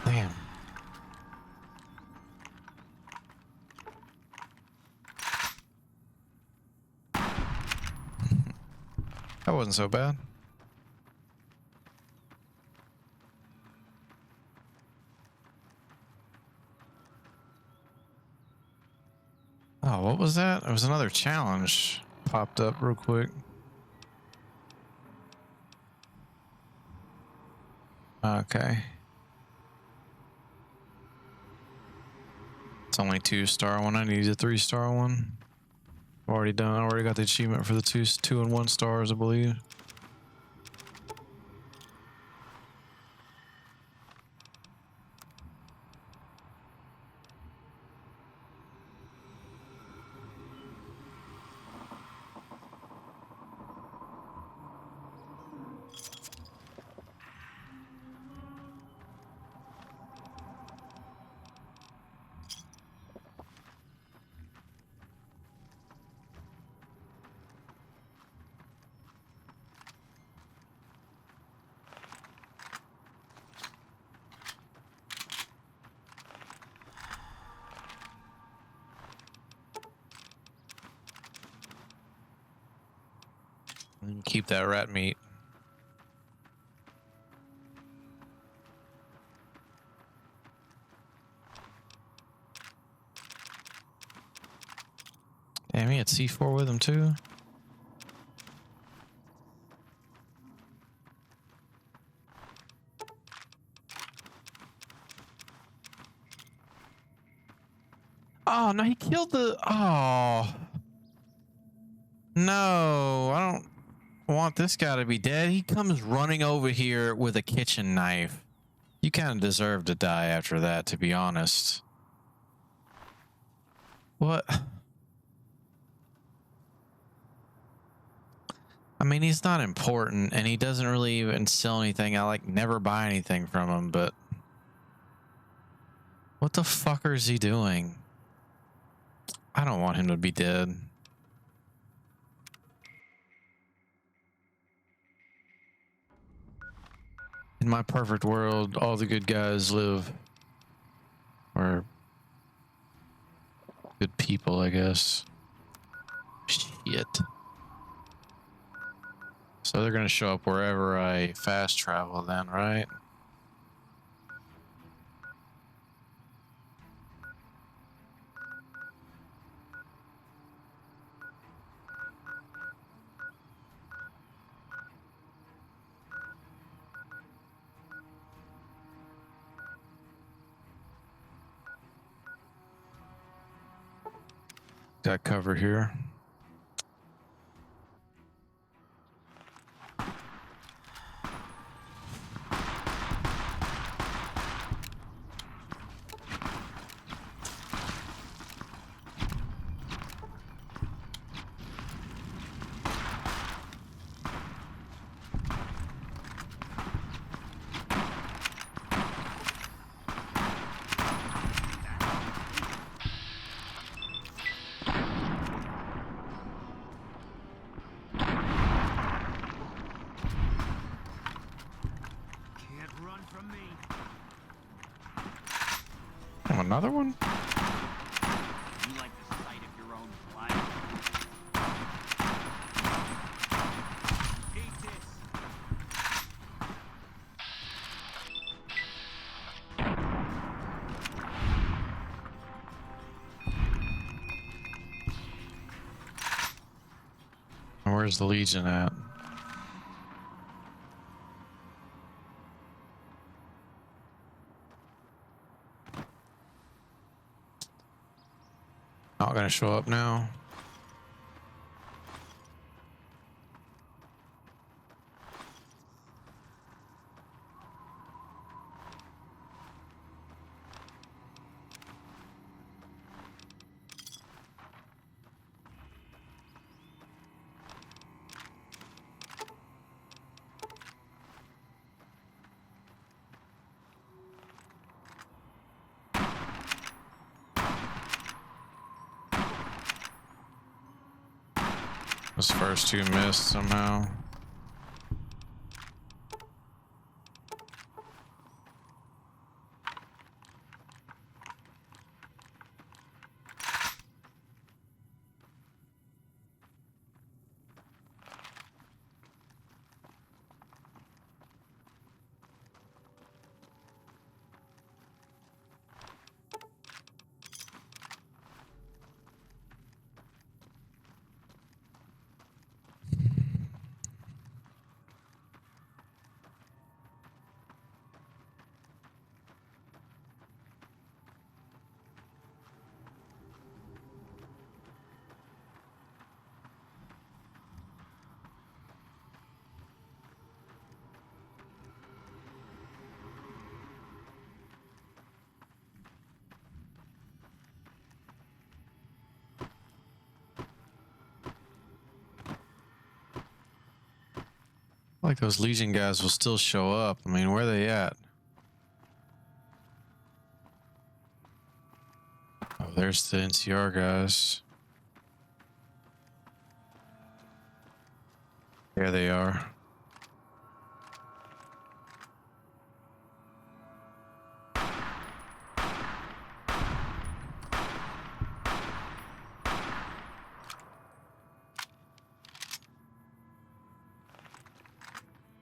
Damn. That wasn't so bad. Oh, what was that? It was another challenge popped up real quick. Okay. It's only 2-star one. I need a 3-star one. Already done. I already got the achievement for the 2 and 1 stars, I believe. Keep that rat meat. Damn, he had C4 with him too. Oh, no, he killed the... Oh. No, I don't want this guy to be dead. He comes running over here with a kitchen knife. You kind of deserve to die after that, to be honest. What? I mean, he's not important, and he doesn't really even sell anything. I, like, never buy anything from him, but... What the fuck is he doing? I don't want him to be dead. In my perfect world, all the good guys live, or good people, I guess. Shit. So they're gonna show up wherever I fast travel then, right? Got cover here. Another one? You like the sight of your own blood? where's the Legion at? Not gonna show up now. Those first two missed somehow. Like those Legion guys will still show up. I mean, where are they at? Oh, there's the NCR guys. There they are.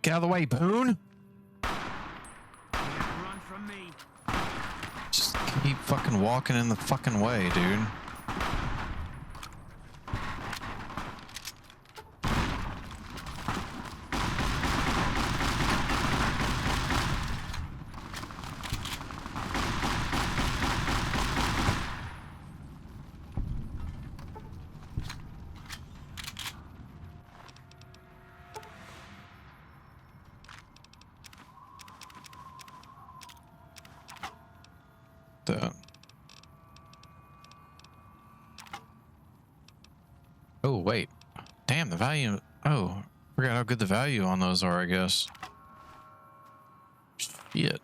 Get out of the way, Boone. Run from me. Just keep fucking walking in the fucking way, dude. Oh, wait. Damn, the value. Oh, forgot how good the value on those are, I guess. Shit.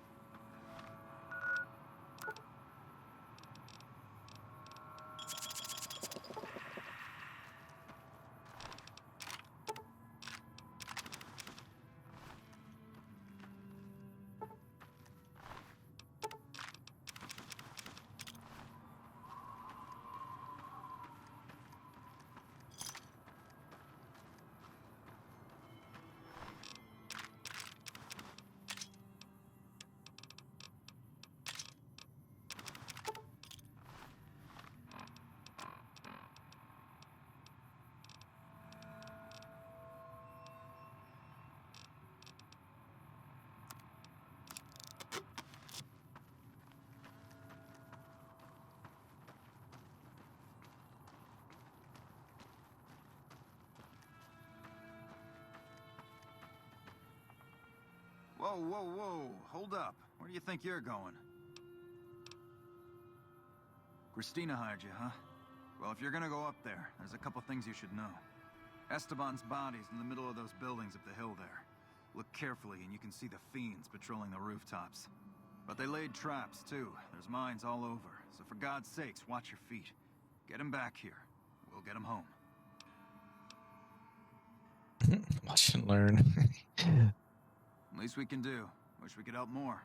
Whoa, whoa, whoa. Hold up. Where do you think you're going? Christina hired you, huh? Well, if you're gonna go up there, there's a couple things you should know. Esteban's body's in the middle of those buildings up the hill there. Look carefully and you can see the fiends patrolling the rooftops. But they laid traps, too. There's mines all over. So for God's sakes, watch your feet. Get him back here. We'll get him home. Watch and learn. Least we can do. Wish we could help more.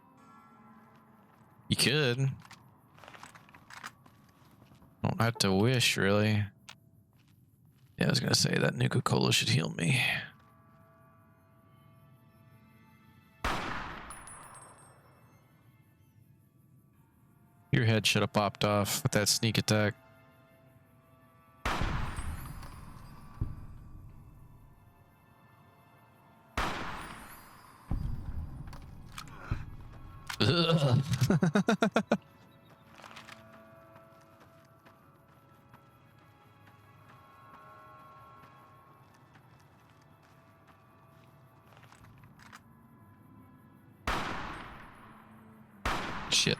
You could. Don't have to wish, really. Yeah, I was gonna say that Nuka-Cola should heal me. Your head should have popped off with that sneak attack. Ugh. Shit.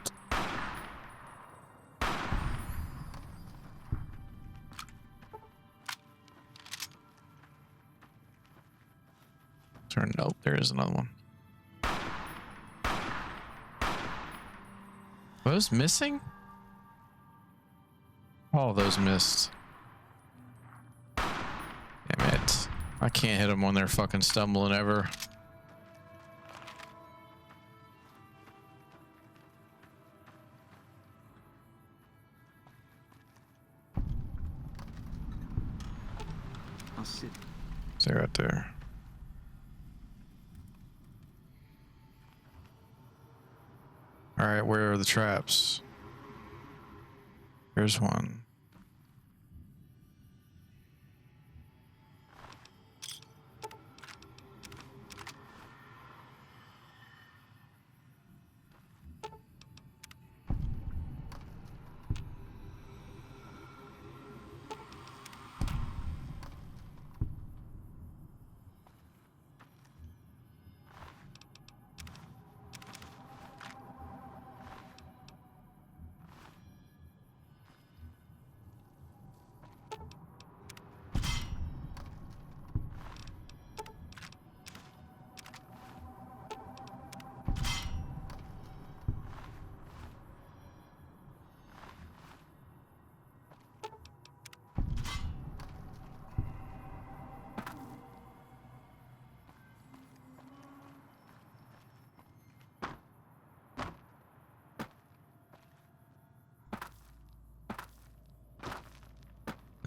Turn. Nope, there is another one. Those missing? All of those missed. Damn it. I can't hit them when they're fucking stumbling ever. I'll sit. Stay right there. All right, where are the traps? Here's one.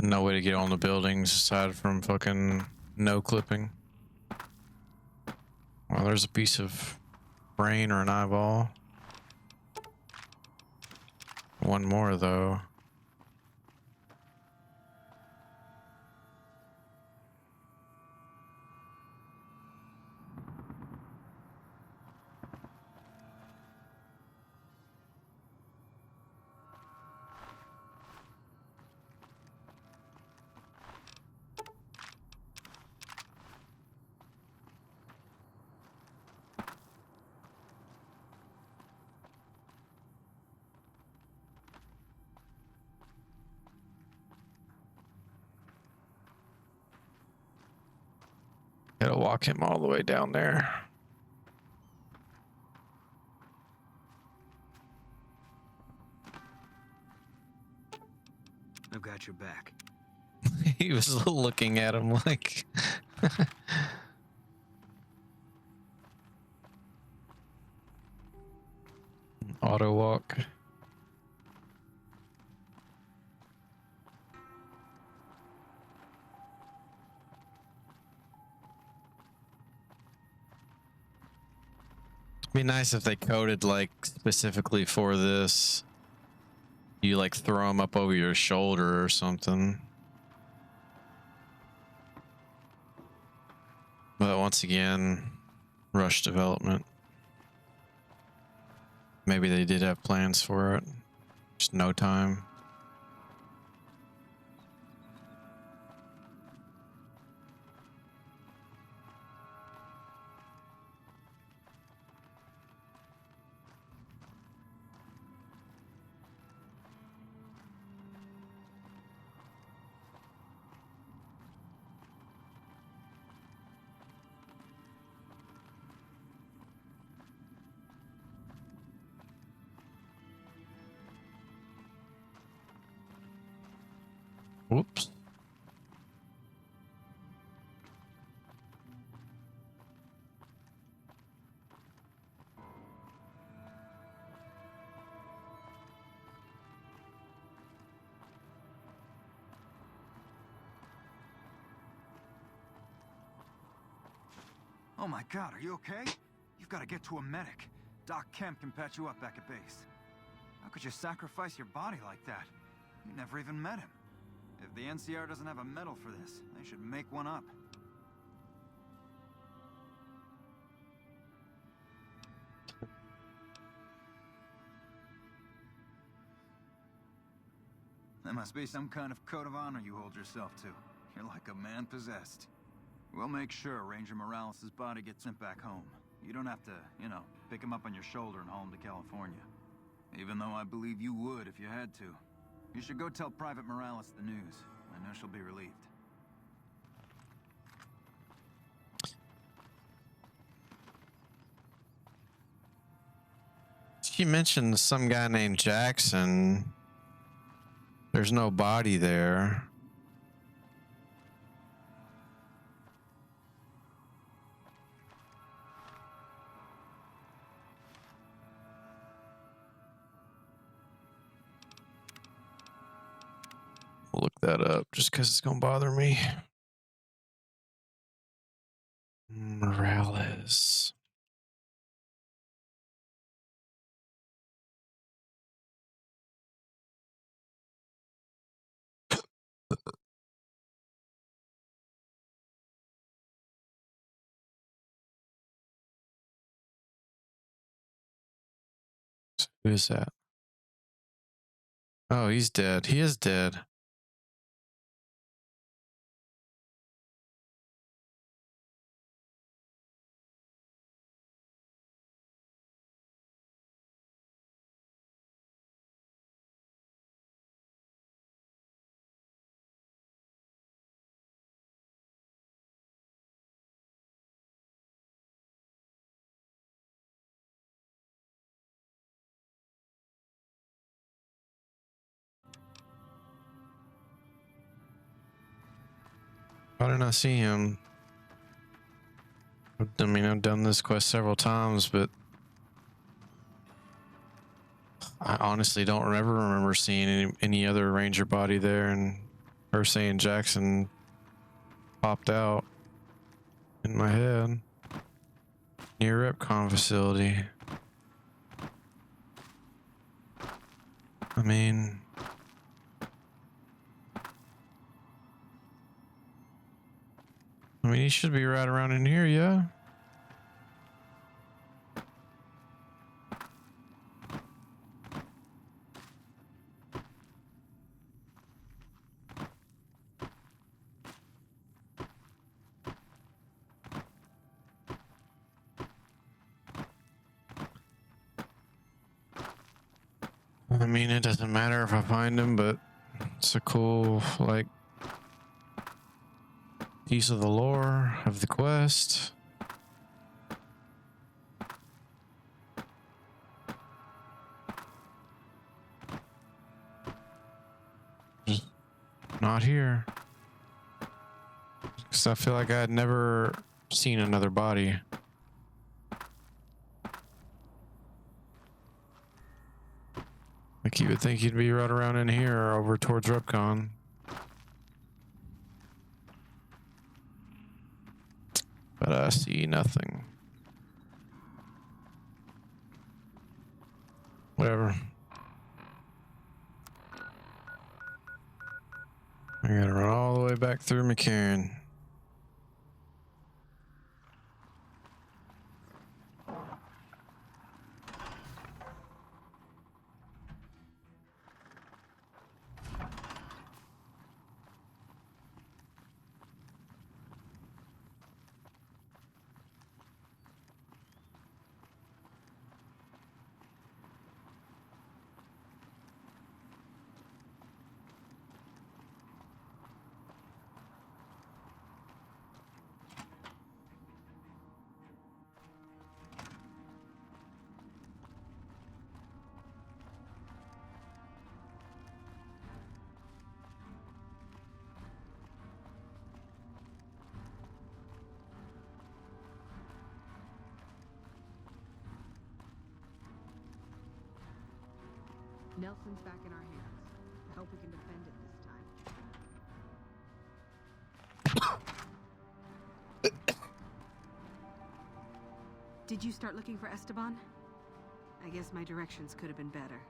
No way to get on the buildings aside from fucking no clipping. Well, there's a piece of brain or an eyeball. One more though. Gotta walk him all the way down there. I've got your back. He was looking at him like... Auto walk. Be nice if they coded like specifically for this. You like throw them up over your shoulder or something. But once again, rush development. Maybe they did have plans for it. Just no time. Whoops. Oh my god, are you okay? You've got to get to a medic. Doc Kemp can patch you up back at base. How could you sacrifice your body like that? You never even met him. If the NCR doesn't have a medal for this, they should make one up. There must be some kind of code of honor you hold yourself to. You're like a man possessed. We'll make sure Ranger Morales' body gets sent back home. You don't have to, you know, pick him up on your shoulder and haul him to California. Even though I believe you would if you had to. You should go tell Private Morales the news. I know she'll be relieved. She mentioned some guy named Jackson. There's no body there. We'll look that up just because it's gonna bother me. Morales. Who is that? Oh, he's dead. He is dead. Why didn't I see him? I mean, I've done this quest several times, but I honestly don't remember seeing any other ranger body there, and her saying Jackson popped out in my head. Near Repcon facility. I mean, he should be right around in here, yeah. I mean, it doesn't matter if I find him, but it's a cool, like, piece of the lore of the quest. Not here. Because I feel like I had never seen another body. Like, you would think he'd be right around in here or over towards Repcon. But I see nothing. Whatever. I gotta run all the way back through McCarran. Nelson's back in our hands. I hope we can defend it this time. Did you start looking for Esteban? I guess my directions could have been better.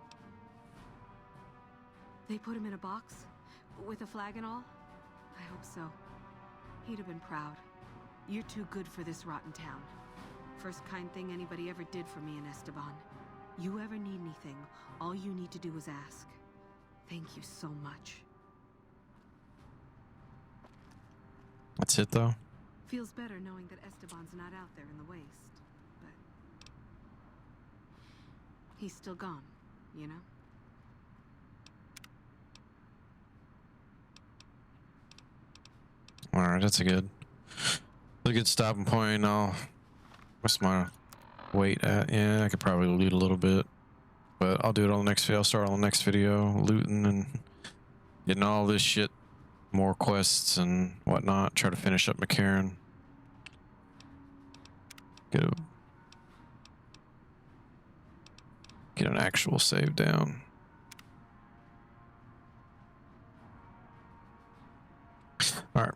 They put him in a box? With a flag and all? I hope so. He'd have been proud. You're too good for this rotten town. First kind thing anybody ever did for me in Esteban. You ever need anything, all you need to do is ask. Thank you so much. That's it, though. Feels better knowing that Esteban's not out there in the waste, but he's still gone, you know? Alright, that's a good stopping point. What's my weight at? Yeah, I could probably loot a little bit, but I'll do it on the next video. I'll start on the next video, looting and getting all this shit, more quests and whatnot. Try to finish up McCarran. Get an actual save down. All right.